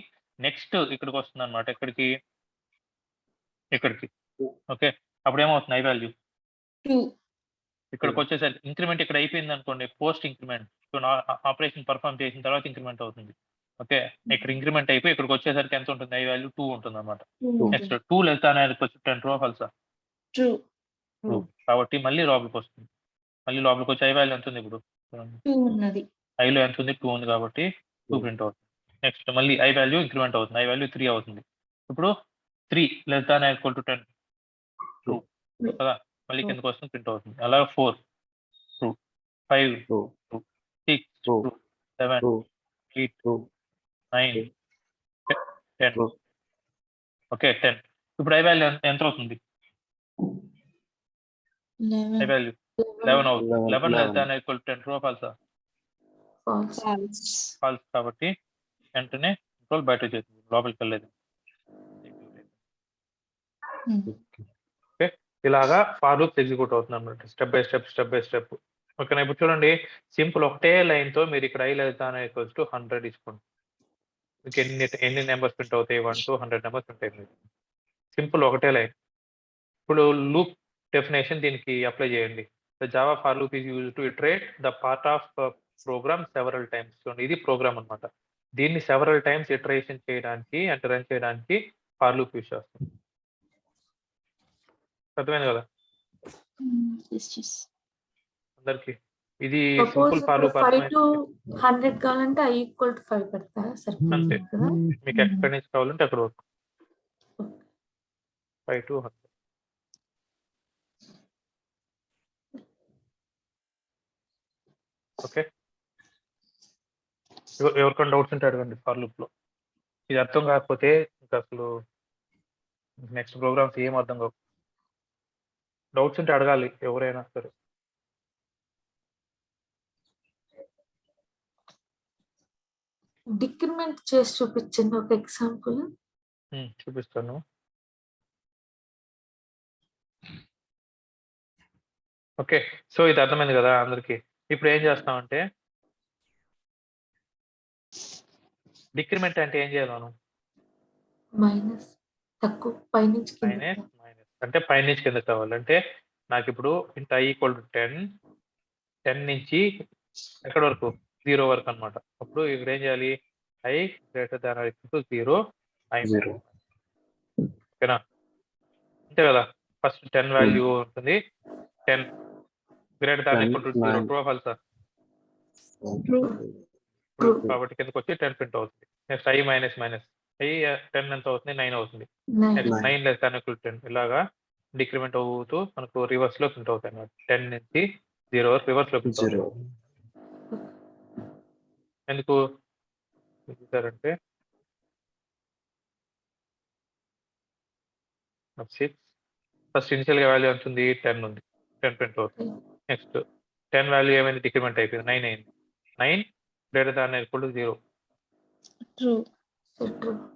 నెక్స్ట్ ఇక్కడికి వస్తుంది అనమాట. ఇక్కడికి ఓకే. అప్పుడు ఏమవుతుంది ఐ వాల్యూ 2. ఇక్కడికి వచ్చేసరికి ఇంక్రిమెంట్ ఇక్కడ అయిపోయింది అనుకోండి, పోస్ట్ ఇంక్రిమెంట్ ఆపరేషన్ పర్ఫామ్ చేసిన తర్వాత ఇంక్రిమెంట్ అవుతుంది. ఓకే, ఇక్కడ ఇంక్రిమెంట్ అయిపోయి ఇక్కడికి వచ్చేసరికి ఎంత ఉంటుంది? ఐ వాల్యూ 2 ఉంటుంది అనమాట. నెక్స్ట్ 2 less than or equal to 10 true ఫాల్సా? ట్రూ. ట్రూ. కాబట్టి మళ్ళీ లోపలికి వస్తుంది. మళ్ళీ లోపలికి వచ్చి ఐ వాల్యూ ఎంత ఉంది ఇప్పుడు? 2 ఉన్నది. ఐలో ఎంత ఉంది? 2 ఉంది కాబట్టి 2 ప్రింట్ అవుతుంది. నెక్స్ట్ మళ్ళీ ఐ వాల్యూ ఇంక్రిమెంట్ అవుతుంది. ఐ వాల్యూ 3 అవుతుంది. ఇప్పుడు 3 less than or equal to 10 true కదా, మళ్ళీ కిందకి వస్తుంది, ప్రింట్ అవుతుంది. అలా 4 ట్రూ, 5 ట్రూ, 6 ట్రూ, 7 8 9 10. ఓకే 10. ఇప్పుడు ఐ వాల్యూ ఎంత అవుతుంది? ఐ వాల్యూ 11 అవుతుంది. 11 less than equal to 10 true ఫాల్సా? ఫాల్స్. కాబట్టి వెంటనే కంట్రోల్ బయట చేస్తుంది, లోపలికి వెళ్ళలేదు. ఓకే, ఇలాగా ఫార్ లూప్స్ ఎగ్జిక్యూట్ అవుతుంది అన్నమాట, స్టెప్ బై స్టెప్. ఓకేనా? ఇప్పుడు చూడండి, సింపుల్ ఒకటే లైన్ తో మీరు ఇక్కడ I less than equals to 100 తీసుకోండి. మీకు ఎన్ని నెంబర్స్ ప్రింట్ అవుతాయి? 1 to 100 నెంబర్స్ ఉంటాయి మీకు. సింపుల్ ఒకటే లైన్. ఇప్పుడు లూప్ డెఫినేషన్ దీనికి అప్లై చేయండి. The Java for loop is used to iterate the part of program several times. చూడండి, ఇది ప్రోగ్రామ్ అన్నమాట. దీన్ని సెవరల్ టైమ్స్ ఇటరేషన్ చేయడానికి అంటే రన్ చేయడానికి ఫార్ లూప్ యూజ్ చేస్తాం. అర్థమైంది కదా అందరికి? ఇది సింపుల్ ఫార్ లూప్. 5 to 100 కావాలంటే i equal to 5 పెడతారా? అంతే, సరిపోతుంది కదా? మీకు ఎక్కడి నుంచి కావాలంటే అక్కడ వరకు 5 to 100. ఓకే, ఎవరికైనా డౌట్స్ ఉంటే అడగండి ఫార్ లూప్ లో. ఇది అర్థం కాకపోతే ఇంకా అసలు నెక్స్ట్ ప్రోగ్రామ్స్ ఏం అర్థం కావు. డౌట్స్ ఉంటే అడగాలి ఎవరైనా సరే. డిక్రిమెంట్ చేసి చూపించండి ఒక ఎగ్జాంపుల్. చూపిస్తాను. ఓకే, సో ఇది అర్థమైంది కదా అందరికి? ఇప్పుడు ఏం చేస్తామంటే డిక్రిమెంట్ అంటే ఏం చేయాలి మనం? మైనస్, తక్కువ, పైనుంచి కింద. మైనస్ అంటే పైనుంచి కింద కావాలంటే నాకు ఇప్పుడు ఇంత ఐ ఈక్వల్ టు 10 నుంచి ఎక్కడి వరకు? 0 వరకు అనమాట. అప్పుడు ఇక్కడ ఏం చేయాలి? I greater than or equal to 0 I 0. ఓకేనా? అంతే కదా. ఫస్ట్ 10 వాల్యూ ఉంటుంది. 10 greater than equal to 0 true ఫాల్సా? ట్రూ. కాబట్టి కిందకి వచ్చి 10 ప్రింట్ అవుతుంది. నెక్స్ట్ ఐ మైనస్ ఐ 10 ఎంత అవుతుంది? 9 అవుతుంది. Next 9 less than equal to 10. ఇలాగా డిక్రిమెంట్ అవుతూ మనకు రివర్స్ లో ప్రింట్ అవుతాయి అన్నమాట. 10 నుంచి 0 వరకు రివర్స్ లో ప్రింట్ అవుతుంది. ఎందుకు చూసారంటే 6 ఫస్ట్ ఇనిషియల్ గా వాల్యూ ఎంత ఉంది? 10 ఉంది. 10 ప్రింట్ అవుతుంది. నెక్స్ట్ 10 వాల్యూ ఏమైంది? డిక్రిమెంట్ అయిపోయింది, 9 అయింది. 9 greater than equal to 0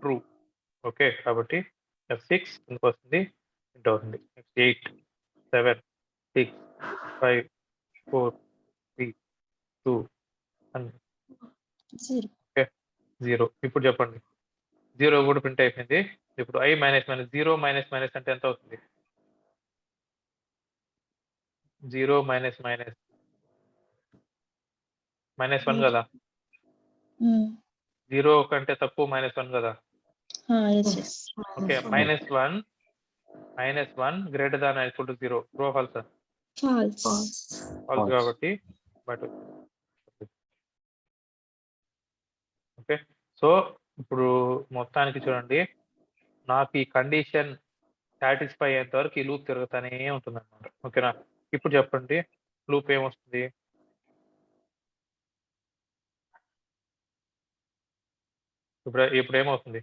true. Okay, కాబట్టి F6 ఎందుకు వస్తుంది? ప్రింట్ అవుతుంది. Next 8 7 6 5 4 3 2 okay 0. ఇప్పుడు చెప్పండి, 0 కూడా ప్రింట్ అయిపోయింది. ఇప్పుడు ఐ మైనస్ 0 మైనస్ అంటే ఎంత అవుతుంది? 0 మైనస్ -1 కదా. 0 కంటే తక్కువ -1 కదా. ఓకే, -1 greater than equal to 0 true ఫాల్సా? ఫాల్స్. కాబట్టి బట్ ఓకే, సో ఇప్పుడు మొత్తానికి చూడండి, నాకు ఈ కండిషన్ సాటిస్ఫై అయ్యేంత వరకు ఈ లూప్ తిరుగుతానే ఉంటుంది అనమాట. ఓకేనా? ఇప్పుడు చెప్పండి లూప్ ఏమొస్తుంది? ఇప్పుడు ఏమవుతుంది?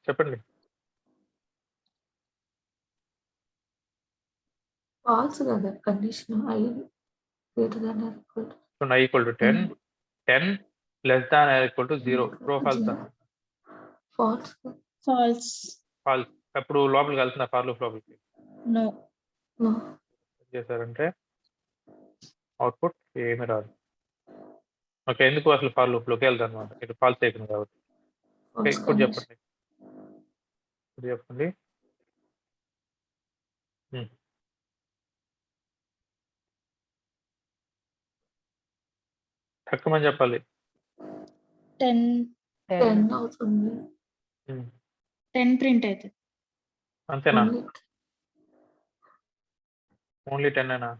చెప్పండి. ఫాల్స్ కదా కండిషన్. I greater than or equal to I equal to 10 less than or equal to 0 true ఫాల్సా? False false, false. అప్పుడు లోపలికి వెళ్తున్నా ఫార్ లూప్ లోపలికి no, నో ఏం చేశారంటే అవుట్పుట్ ఏమీ రాదు. ఓకే, ఎందుకు అసలు ఫార్ లూప్ లోకి వెళ్తాను అనమాట, ఇది ఫాల్స్ అయిపోయింది కాబట్టి. ఓకే, ఫాల్స్ ఇప్పుడు కండిషన్ చెప్పండి, ఇప్పుడు చెప్పండి. తక్కువని చెప్పాలి. 10, 10 అవుతుంది. 10 ప్రింట్ అవుతుంది. అంతేనా? ఓన్లీ ఓన్లీ 10 అయినా?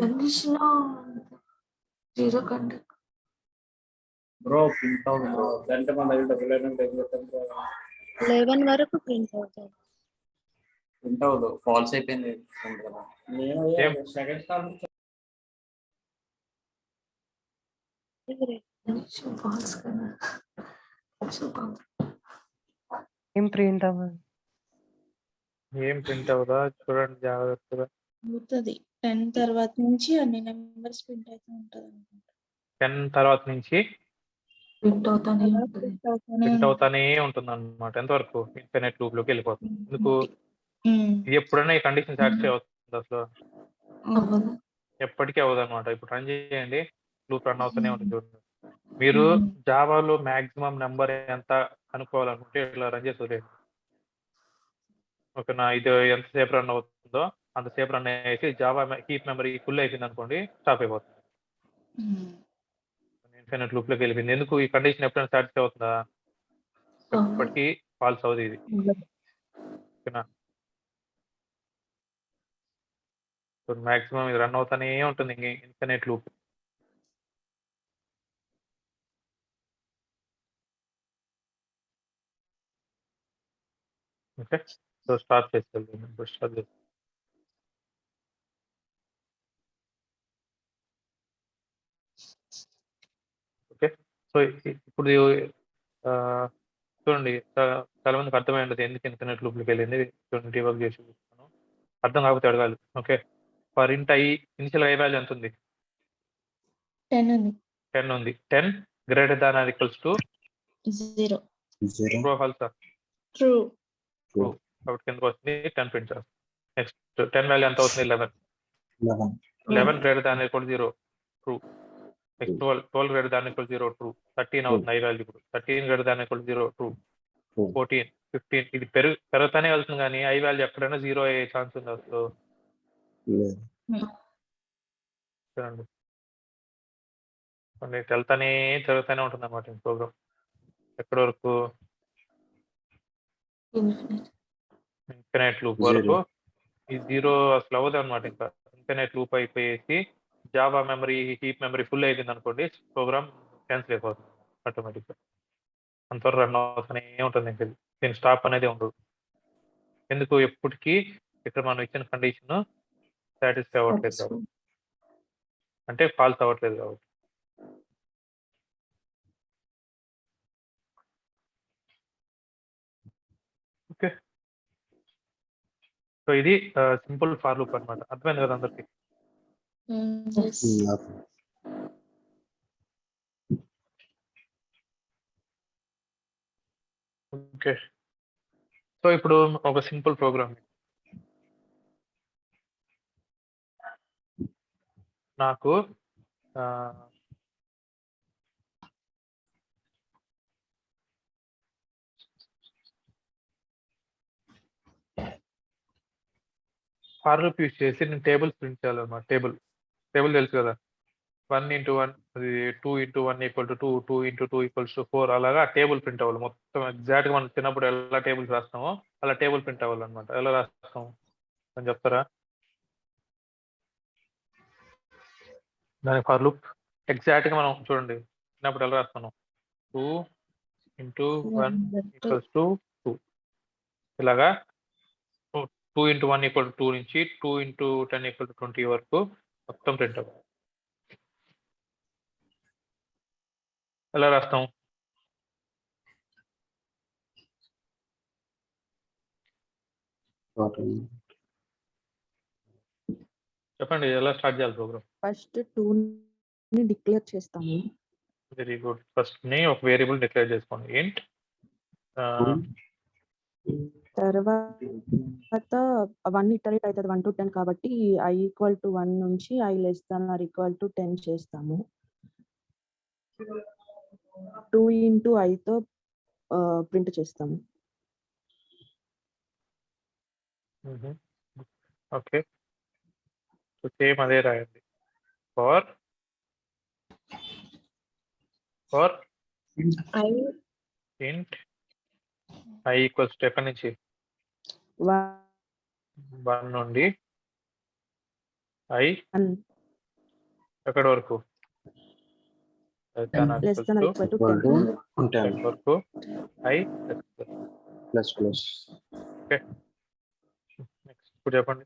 కండిషన్ 0 కండి. బ్రో ప్రింట్ అవుతుంది బ్రో, అంటే మన దగ్గర డబ్బులు ఏంటంటే ఏం చేస్తాం బ్రో, 11 వరకు ప్రింట్ అవుతుంది. ప్రింట్ అవ్వదు, ఫాల్స్ అయిపోయింది కదా. నేను ఏం? సెకండ్ స్టార్ కండిషన్ ఫాల్స్ కదా. ఏం ప్రింట్ అవ్వదు. ఏం ప్రింట్ అవ్వదా? చూడండి జాగ్రత్తగా. అవుతుంది 10 తర్వాత నుంచి అన్ని నెంబర్స్ ప్రింట్ అవుతూ ఉంటుంది అనుకుంటా. 10 తర్వాత నుంచి ప్రింట్ అవుతానే అలా ఉంటుంది. print అవుతూనే ప్రింట్ ఉంటుంది. అవుతానే ఉంటుంది అనమాట. ఎంతవరకు? ఇన్ఫినిట్ లూప్ లోకి వెళ్ళిపోతుంది. ఎందుకు? ఉమ్, ఇది ఎప్పుడైనా ఈ కండిషన్ సాటిస్ఫై అవుతుంది అసలు? అవ్వదు. ఎప్పటికీ అవ్వదు అనమాట. ఇప్పుడు రన్ చేయండి, లూప్ రన్ అవుతూనే ఉంటుంది. చూడండి, మీరు ఉమ్. జావాలో మాక్సిమం నెంబర్ ఎంత అనుకోవాలనుకుంటే ఇట్లా రన్ చేసి వదిలేయండి. ఓకేనా? ఇది ఎంతసేపు రన్ అవుతుందో అంతసేపు రన్ అయ్యేసి జావా హీప్ మెమరీ ఫుల్ అయిపోయింది అనుకోండి, స్టాప్ అయిపోతుంది. ఇన్ఫినిట్ లూప్ లోకి వెళ్ళిపోయింది. ఎందుకు? ఈ కండిషన్ ఎప్పుడైనా సాటిస్ఫై అవుతుందా? ఎప్పటికీ ఫాల్స్ అవుతుంది ఇది. ఓకేనా? మాక్సిమం ఇది రన్ అవుతానే ఉంటుంది infinite loop. Okay, so start చేసి స్టార్ట్ చేసి ఓకే. సో ఇప్పుడు ఆ, చూడండి, చాలా మందికి అర్థమై ఉండదు ఎందుకు ఇన్ఫినిట్ లూప్లోకి వెళ్ళింది. చూడండి, డీబగ్ చేసి చూపిస్తాను. అర్థం కాకపోతే అడగాలి. Okay, for int I initial I value ఎంత ఉంది? 10 ఉంది. 10 ఉంది. 10 greater than or equals to 0, true ఫాల్సా? True, true. కాబట్టి కిందకి వస్తుంది 10 ప్రింట్ చేస్తాం. నెక్స్ట్ 10 వాల్యూ ఎంత అవుతుంది? 11. 11 greater than equal 0, true. Next 12 greater than equal 0, true. 13 అవుతుంది ఐ వాల్యూ ఇప్పుడు. 13 గ్రేటర్ దాన్ ఈక్వల్ 0, ట్రూ. 14, 15 ఇది పెరుగుతానే వెళ్తుంది, కానీ ఐ వాల్యూ ఎక్కడైనా 0 అయ్యే ఛాన్స్ ఉంది అసలు? చూడండి, వెళ్తానే జరుగుతూనే ఉంటుంది అన్నమాట ఈ ప్రోగ్రామ్. ఎక్కడి వరకు? ఇన్ఫినైట్ లూప్ వరకు. ఈ 0 అసలు అవ్వదు అనమాట. ఇంకా ఇన్ఫినైట్ లూప్ అయిపోయేసి Java memory heap memory full అయిపోయింది అనుకోండి, ప్రోగ్రామ్ క్యాన్సిల్ అయిపోతుంది ఆటోమేటిక్గా. అంతవరకు రన్ అవుతూనే ఉంటుంది. ఇంకా దీని స్టాప్ అనేది ఉండదు. ఎందుకు? ఎప్పటికీ ఇక్కడ మనం ఇచ్చిన కండిషన్ సాటిస్ఫై అవ్వట్లేదు కాబట్టి, అంటే ఫాల్స్ అవ్వట్లేదు కాబట్టి. ఓకే, సో ఇది సింపుల్ ఫార్ లూప్ అనమాట. అర్థమైంది కదా అందరికి? yes. ఓకే, సో ఇప్పుడు ఒక సింపుల్ ప్రోగ్రామ్. నాకు ఫార్ లూప్ యూజ్ చేసి నేను టేబుల్స్ ప్రింట్ చేయాలన్నమాట. టేబుల్ తెలుసు కదా, 1 × 1 అది 2 × 1 = 2, 2 × 2 = 4. అలాగా టేబుల్ ప్రింట్ అవ్వాలి మొత్తం. ఎగ్జాక్ట్గా మనం చిన్నప్పుడు ఎలా టేబుల్స్ రాస్తామో అలా టేబుల్ ప్రింట్ అవ్వాలన్నమాట. ఎలా రాస్తాము అని చెప్తారా? దాని ఫార్ లూప్ ఎగ్జాక్ట్గా మనం చూడండి, చిన్నప్పుడు ఎలా రాస్తాను? 2 × 1 = 2. ఇలాగా 2 × 1 = 2 నుంచి 2 × 10 = 20 వరకు మొత్తం ప్రింట్ అవ్వాలి. ఎలా రాస్తాం? చెప్పండి, ఎలా స్టార్ట్ చేయాలి ప్రోగ్రామ్? ఫస్ట్ 2 ని డిక్లేర్ చేస్తాము. Very good. ఫస్ట్ ని ఒక వేరియబుల్ డిక్లేర్ చేసుకోండి. ఇంట్ తర్వాత 1 ఇటరేట్ అవుతుంది 1 to 10 కాబట్టి I equal to 1 నుంచి I less than or equal to 10 చేస్తాము. 2 into I తో ప్రింట్ చేస్తాము. ఓకే. సో సేమ్ అదే రాయండి. ఫర్ I ఇంట్ I ఈక్వల్స్ టు ఎక్కడి నుంచి 1 నుండి I 1 ఎక్కడి వరకు less than or equal to 10. 10 వరకు I ప్లస్ ప్లస్. నెక్స్ట్ ఇప్పుడు చెప్పండి.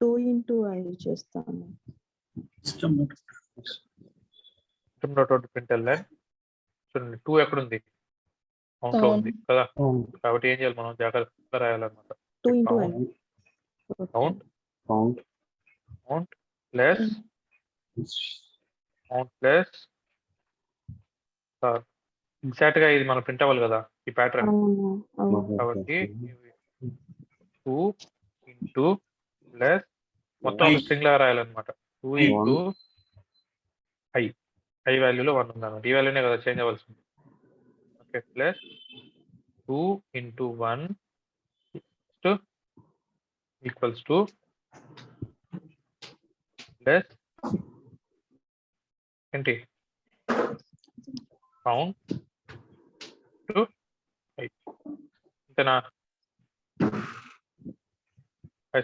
2 into I చేస్తాము. సిస్టమ్ ప్రింటల్ చూడండి 2 ఎక్కడుంది కౌంట్ లో ఉంది కదా, కాబట్టి ఏం చేయాలి మనం జాగ్రత్తగా రాయాలన్నమాట. 2 into I. Count count plus exact గా ఇది మనం ప్రింట్ అవ్వాలి కదా ఈ ప్యాటర్న్. అవును. కాబట్టి 2 into ప్లస్ మొత్తం ఒక స్ట్రింగ్ లాగా రాయాలన్నమాట. 2 into I వాల్యూలో 1 ఉందన్నమాట. ఈ వాల్యూనే కదా చేంజ్ అవ్వాల్సింది. Okay. Plus 2 into 1 equals to plus ఏంటి కౌంట్ టు I. ఇంతేనా?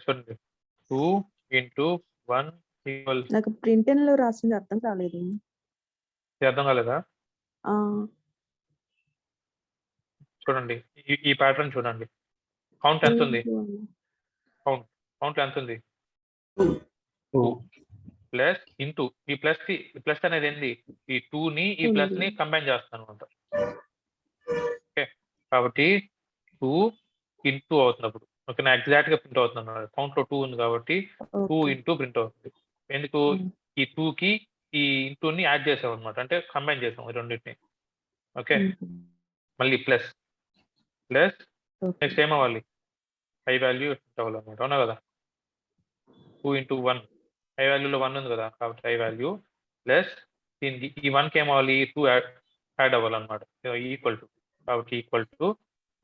చూడండి 2 into 1 ఈక్వల్స్. నాకు ప్రింట్ లో రాసింది అర్థం కాలేదు. అర్థం కాలేదా? చూడండి ఈ ప్యాటర్న్ చూడండి. కౌంట్ ఎంత ఉంది? కౌంట్ ఎంత ఉంది? 2 ప్లస్ ఇంటూ ఈ ప్లస్ అనేది ఏంది? ఈ 2 ని ఈ ప్లస్ ని కంబైన్ చేస్తాను అనమాట. ఓకే. కాబట్టి 2 ఇంటూ అవుతుంది అప్పుడు. ఓకే. నా ఎగ్జాక్ట్ గా ప్రింట్ అవుతుంది అన్నమాట. కౌంట్ లో 2 ఉంది కాబట్టి 2 ఇంటూ ప్రింట్ అవుతుంది. ఎందుకు? ఈ 2 కి ఈ ఇంటూ ని యాడ్ చేసాం అనమాట, అంటే కంబైన్ చేసాం ఈ రెండింటిని. ఓకే. మళ్ళీ ప్లస్ నెక్స్ట్ ఏమవ్వాలి? I వాల్యూ అవ్వాలన్నమాట. అవునా కదా? 2 into 1 I వాల్యూలో 1 ఉంది కదా, కాబట్టి I వాల్యూ ప్లస్ దీనికి ఈ 1కి ఏమవ్వాలి? 2 యాడ్ అవ్వాలన్నమాట. ఈక్వల్ టు, కాబట్టి ఈక్వల్ టు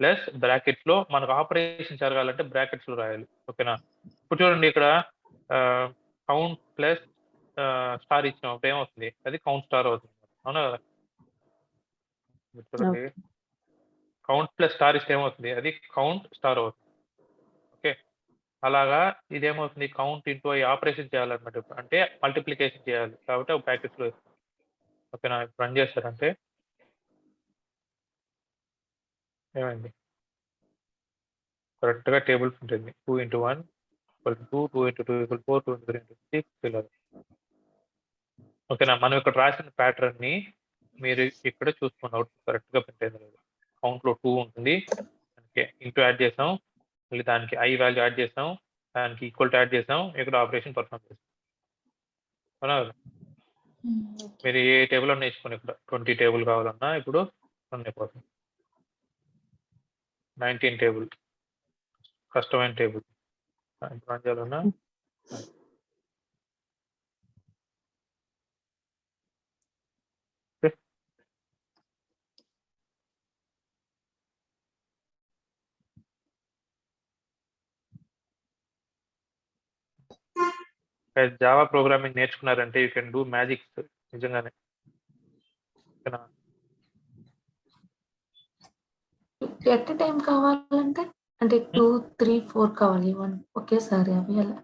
ప్లస్ బ్రాకెట్స్ లో మనకు ఆపరేషన్ జరగాలంటే బ్రాకెట్స్ లో రాయాలి. ఓకేనా? ఇప్పుడు చూడండి ఇక్కడ కౌంట్ ప్లస్ స్టార్ ఇచ్చినప్పుడు ఏమవుతుంది? అది కౌంట్ స్టార్ అవుతుంది. అవునా కదా? చూడండి కౌంట్ ప్లస్ స్టార్ ఇస్తే ఏమవుతుంది? అది కౌంట్ స్టార్ అవుతుంది. ఓకే. అలాగా ఇదేమవుతుంది? కౌంట్ ఇంటూ I ఆపరేషన్ చేయాలన్నమాట, అంటే మల్టిప్లికేషన్ చేయాలి, కాబట్టి ఒక బ్రాకెట్స్ లో. ఓకేనా? ఇప్పుడు రన్ చేస్తారంటే ఏమైంది? కరెక్ట్ గా టేబుల్ ఉంటుంది. 2 into 1 equal to 2, 2 into 2 equal to 4, 2 into 3 equal to 6 ఇలా. ఓకేనా? మనం ఇక్కడ రాసిన ప్యాటర్న్ ని మీరు ఇక్కడ చూసుకోండి, అవుట్పుట్ కరెక్ట్ గా ప్రింట్ అయింది లేదు. కౌంట్ లో 2 ఉంటుంది, ఓకే, ఇంటూ యాడ్ చేసాం, మళ్ళీ దానికి I వాల్యూ యాడ్ చేసాం, దానికి ఈక్వల్ టు యాడ్ చేసాం, ఇక్కడ ఆపరేషన్ పర్ఫామ్ చేసాం. అవునా కదా? మీరు ఏ టేబుల్ అన్నా వేసుకోండి, ఇక్కడ 20 టేబుల్ కావాలన్నా ఇప్పుడు రన్ అయిపోతుంది. 19 టేబుల్ కష్టమైన టేబుల్ రన్ చేయాలన్నా జావా ప్రోగ్రామింగ్ నేర్చుకున్నారంటే యూ కెన్ డూ మ్యాజిక్స్ నిజంగానే. ఎట్ టైం కావాలంటే అంటే 2, 3, 4 కావాలి. 1 ఒకేసారి అవి ఎలా?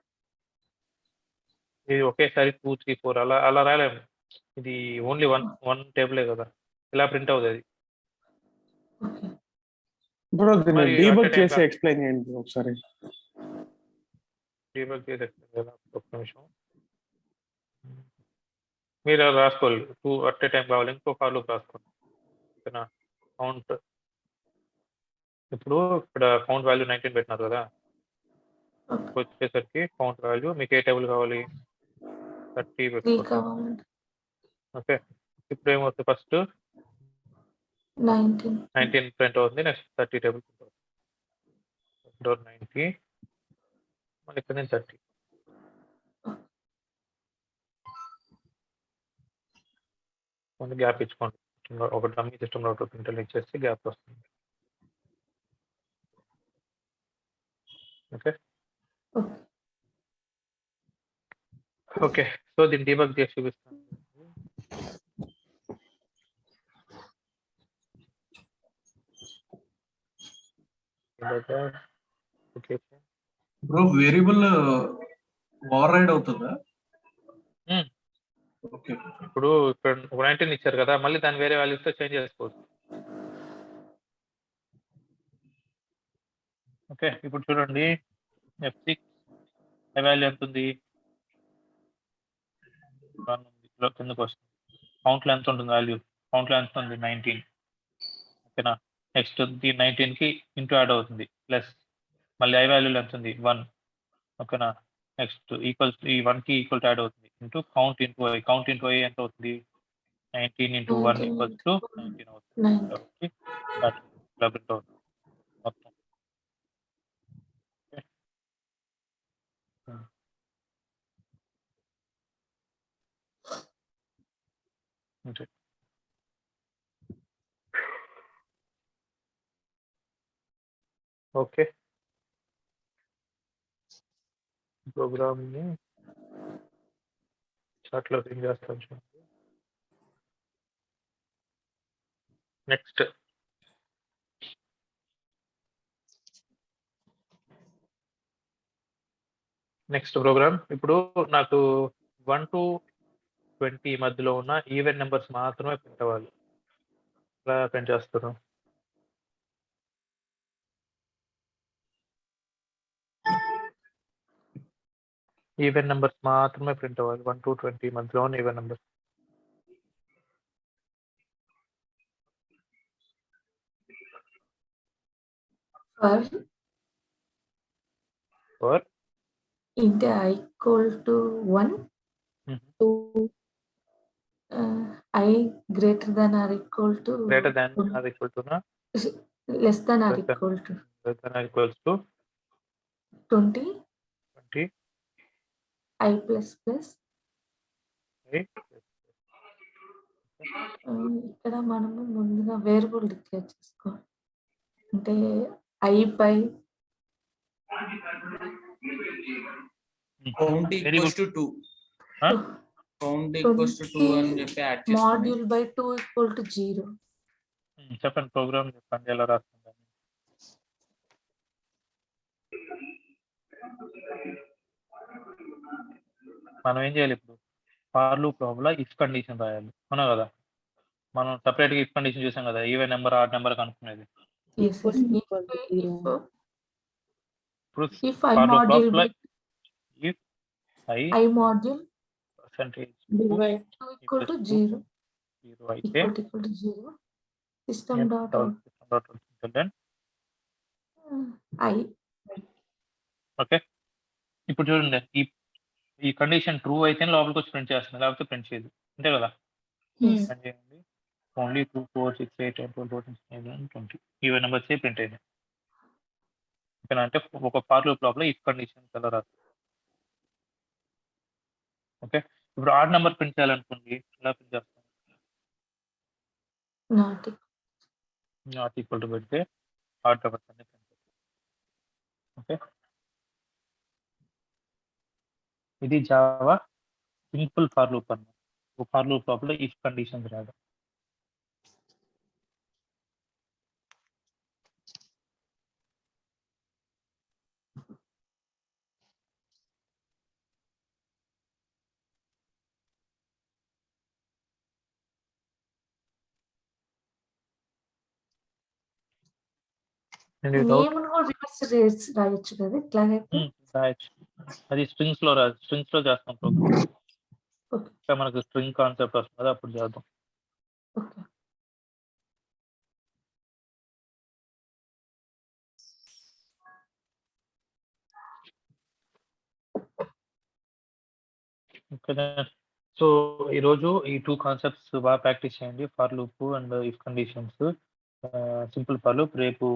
ఇది ఒకేసారి 2, 3, 4 అలా రాయలేము. ఇది ఓన్లీ వన్ టేబులే కదా, ఇలా ప్రింట్ అవుతుంది అది. ఓకే. బ్రో దీన్ని మరి డీబగ్ అట్ ఏ చేసి టైం ఎక్స్ప్లెయిన్ చేయండి ఒకసారి. డీబగ్ చేసి ఎక్స్ప్లెయిన్ చేయాలి. ఒక్క నిమిషం మీరు రాసుకోవాలి. 2 అట్ ఏ టైం కావాలి, ఇంకో ఫార్ లూప్ రాసుకోండి. ఓకేనా? కౌంట్ ఇప్పుడు ఇక్కడ కౌంట్ వాల్యూ 19 పెట్టినారు కదా, వచ్చేసరికి కౌంట్ వాల్యూ మీకు ఏ టేబుల్ కావాలి? 30 3 పెట్టుకుంటాం. కావాలంటే ఓకే, ఇప్పుడు ఏమవుతుంది? ఫస్ట్ 19. 19 ప్రింట్ అవుతుంది, నెక్స్ట్ 30 టేబుల్ ప్రింట్ అవుతుంది. 90 మళ్ళీ ఇక్కడ నుంచి 30. ముందు గ్యాప్ ఇచ్చుకోండి. ఒక డమ్మీ సిస్టమ్ అవుట్ ప్రింటర్ ఇచ్చేసి గ్యాప్ వస్తుంది. Okay okay. ఓకే, సో దీన్ని డీబగ్ చేసి చూపిస్తాను. Okay, bro variable override అవుతుందా? ఓకే. ఇప్పుడు ఇక్కడ 19 ఇచ్చారు కదా, మళ్ళీ దాన్ని వేరే వాల్యూస్ తో చేంజ్ చేసుకోవచ్చు. ఓకే, ఇప్పుడు చూడండి F6 వాల్యూ ఎంత ఉంది? 1 ఉంది. కిందకు వస్తుంది. కౌంట్ లో ఎంత ఉంటుంది వాల్యూ? కౌంట్ లో ఎంత ఉంది? 19. ఓకేనా, నెక్స్ట్ ఈ 19 కి ఇంటూ యాడ్ అవుతుంది ప్లస్ మళ్ళీ ఐ వాల్యూలో ఎంత ఉంది? 1. ఓకేనా, నెక్స్ట్ ఈక్వల్స్ ఈ 1 కి ఈక్వల్ యాడ్ అవుతుంది into count into I. Count into I ఎంత అవుతుంది? 19 ఇంటూ 1 ఈక్వల్స్ టు 19 అవుతుంది. 90. కాబట్టి డబుల్ అవుతుంది మొత్తం. ఓకే, ఓకే, ప్రోగ్రామ్ ని చాట్ లో రింగ్ చేస్తాను చూడండి. Next program. ఇప్పుడు నాకు 1 to 20 మధ్యలో ఉన్న ఈవెన్ నెంబర్స్ మాత్రమే ప్రింట్ అవ్వాలి. ఎలా ప్రింట్ చేస్తారు? ఈవెన్ నెంబర్స్ మాత్రమే ప్రింట్ అవ్వాలి. 1 to 20 మధ్యలో ఉన్న even numbers. For int I equal to 1, 2 I greater than or equal to greater than or equal to less than or Less than. equal to equals to 20 20 I plus plus. ఇక్కడ మనము ముందుగా variable declare చేసుకోవాలి. అంటే I పై count equals to 2. Count equals to 2 అని చెప్పి add చేసుకోండి. Module by 2 equal to 0. చెప్పండి, ప్రోగ్రామ్ చెప్పండి ఎలా రాస్తుందని. మనం ఏం చేయాలి ఇప్పుడు? ఫార్ లూప్ లోపల ఇఫ్ కండిషన్ రాయాలి, అవునా కదా? మనం సపరేట్ గా ఇఫ్ కండిషన్ చూసాం కదా, ఈవెన్ నెంబర్ ఆడ్ నెంబర్ కనుక్కునేది. equal to 0. ఇప్పుడు If I for loop module లోపల by if I module percentage Divide 2 equal to 0 అయితే equal to 0 system dot out I. Okay, ఇప్పుడు చూడండి, ఈ కండిషన్ ట్రూ అయితే లోపలికి వచ్చి ప్రింట్ చేస్తుంది, లేకపోతే ప్రింట్ చేయదు, అంతే కదా? ప్రింట్ చేయండి. ఓన్లీ 2, 4, 6, 8, 10, 12, 14, 16, 20 ఈవెన్ నెంబర్స్ ప్రింట్ అయ్యింది. ఓకేనా, అంటే ఒక ఫార్ లూప్ లోపల ఇఫ్ కండిషన్ ఎలా రాదు. ఓకే, ఇప్పుడు ఆడ్ నెంబర్ ప్రింట్ చేయాలనుకోండి, ఎలా ప్రింట్ చేస్తాం? నాట్ ఈక్వల్ టు పెడితే ఆడ్ నెంబర్స్ అన్ని ప్రింట్ అవుతాయి. ఓకే, ఇది జావా సింపుల్ ఫార్ లూప్ అన్నమాట. ఒక ఫార్ లూప్ లోపల ఇఫ్ కండిషన్స్ రాదు. నేమ్ కూడా రివర్స్ రేట్స్ రాయొచ్చు కదా ఇట్లాగైతే. రాయొచ్చు, అది స్ట్రింగ్స్ లో రాదు. స్ట్రింగ్స్ లో చేస్తాం ప్రోగ్రామ్. ఇంకా మనకు స్ట్రింగ్ కాన్సెప్ట్ వస్తుంది, అప్పుడు చేద్దాం. Okay, okay. సో ఈరోజు ఈ 2 కాన్సెప్ట్స్ బాగా ప్రాక్టీస్ చేయండి. For loop and if conditions. Simple for loop. రేపు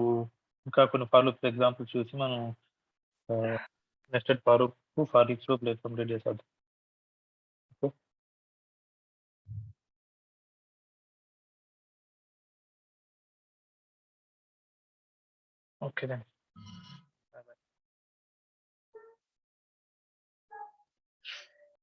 ఇంకా కొన్ని ఫర్ లూప్ ఎగ్జాంపుల్స్ చూసి మనం nested for loop, for each loop complete చేసేద్దాం. ఓకే. Okay then.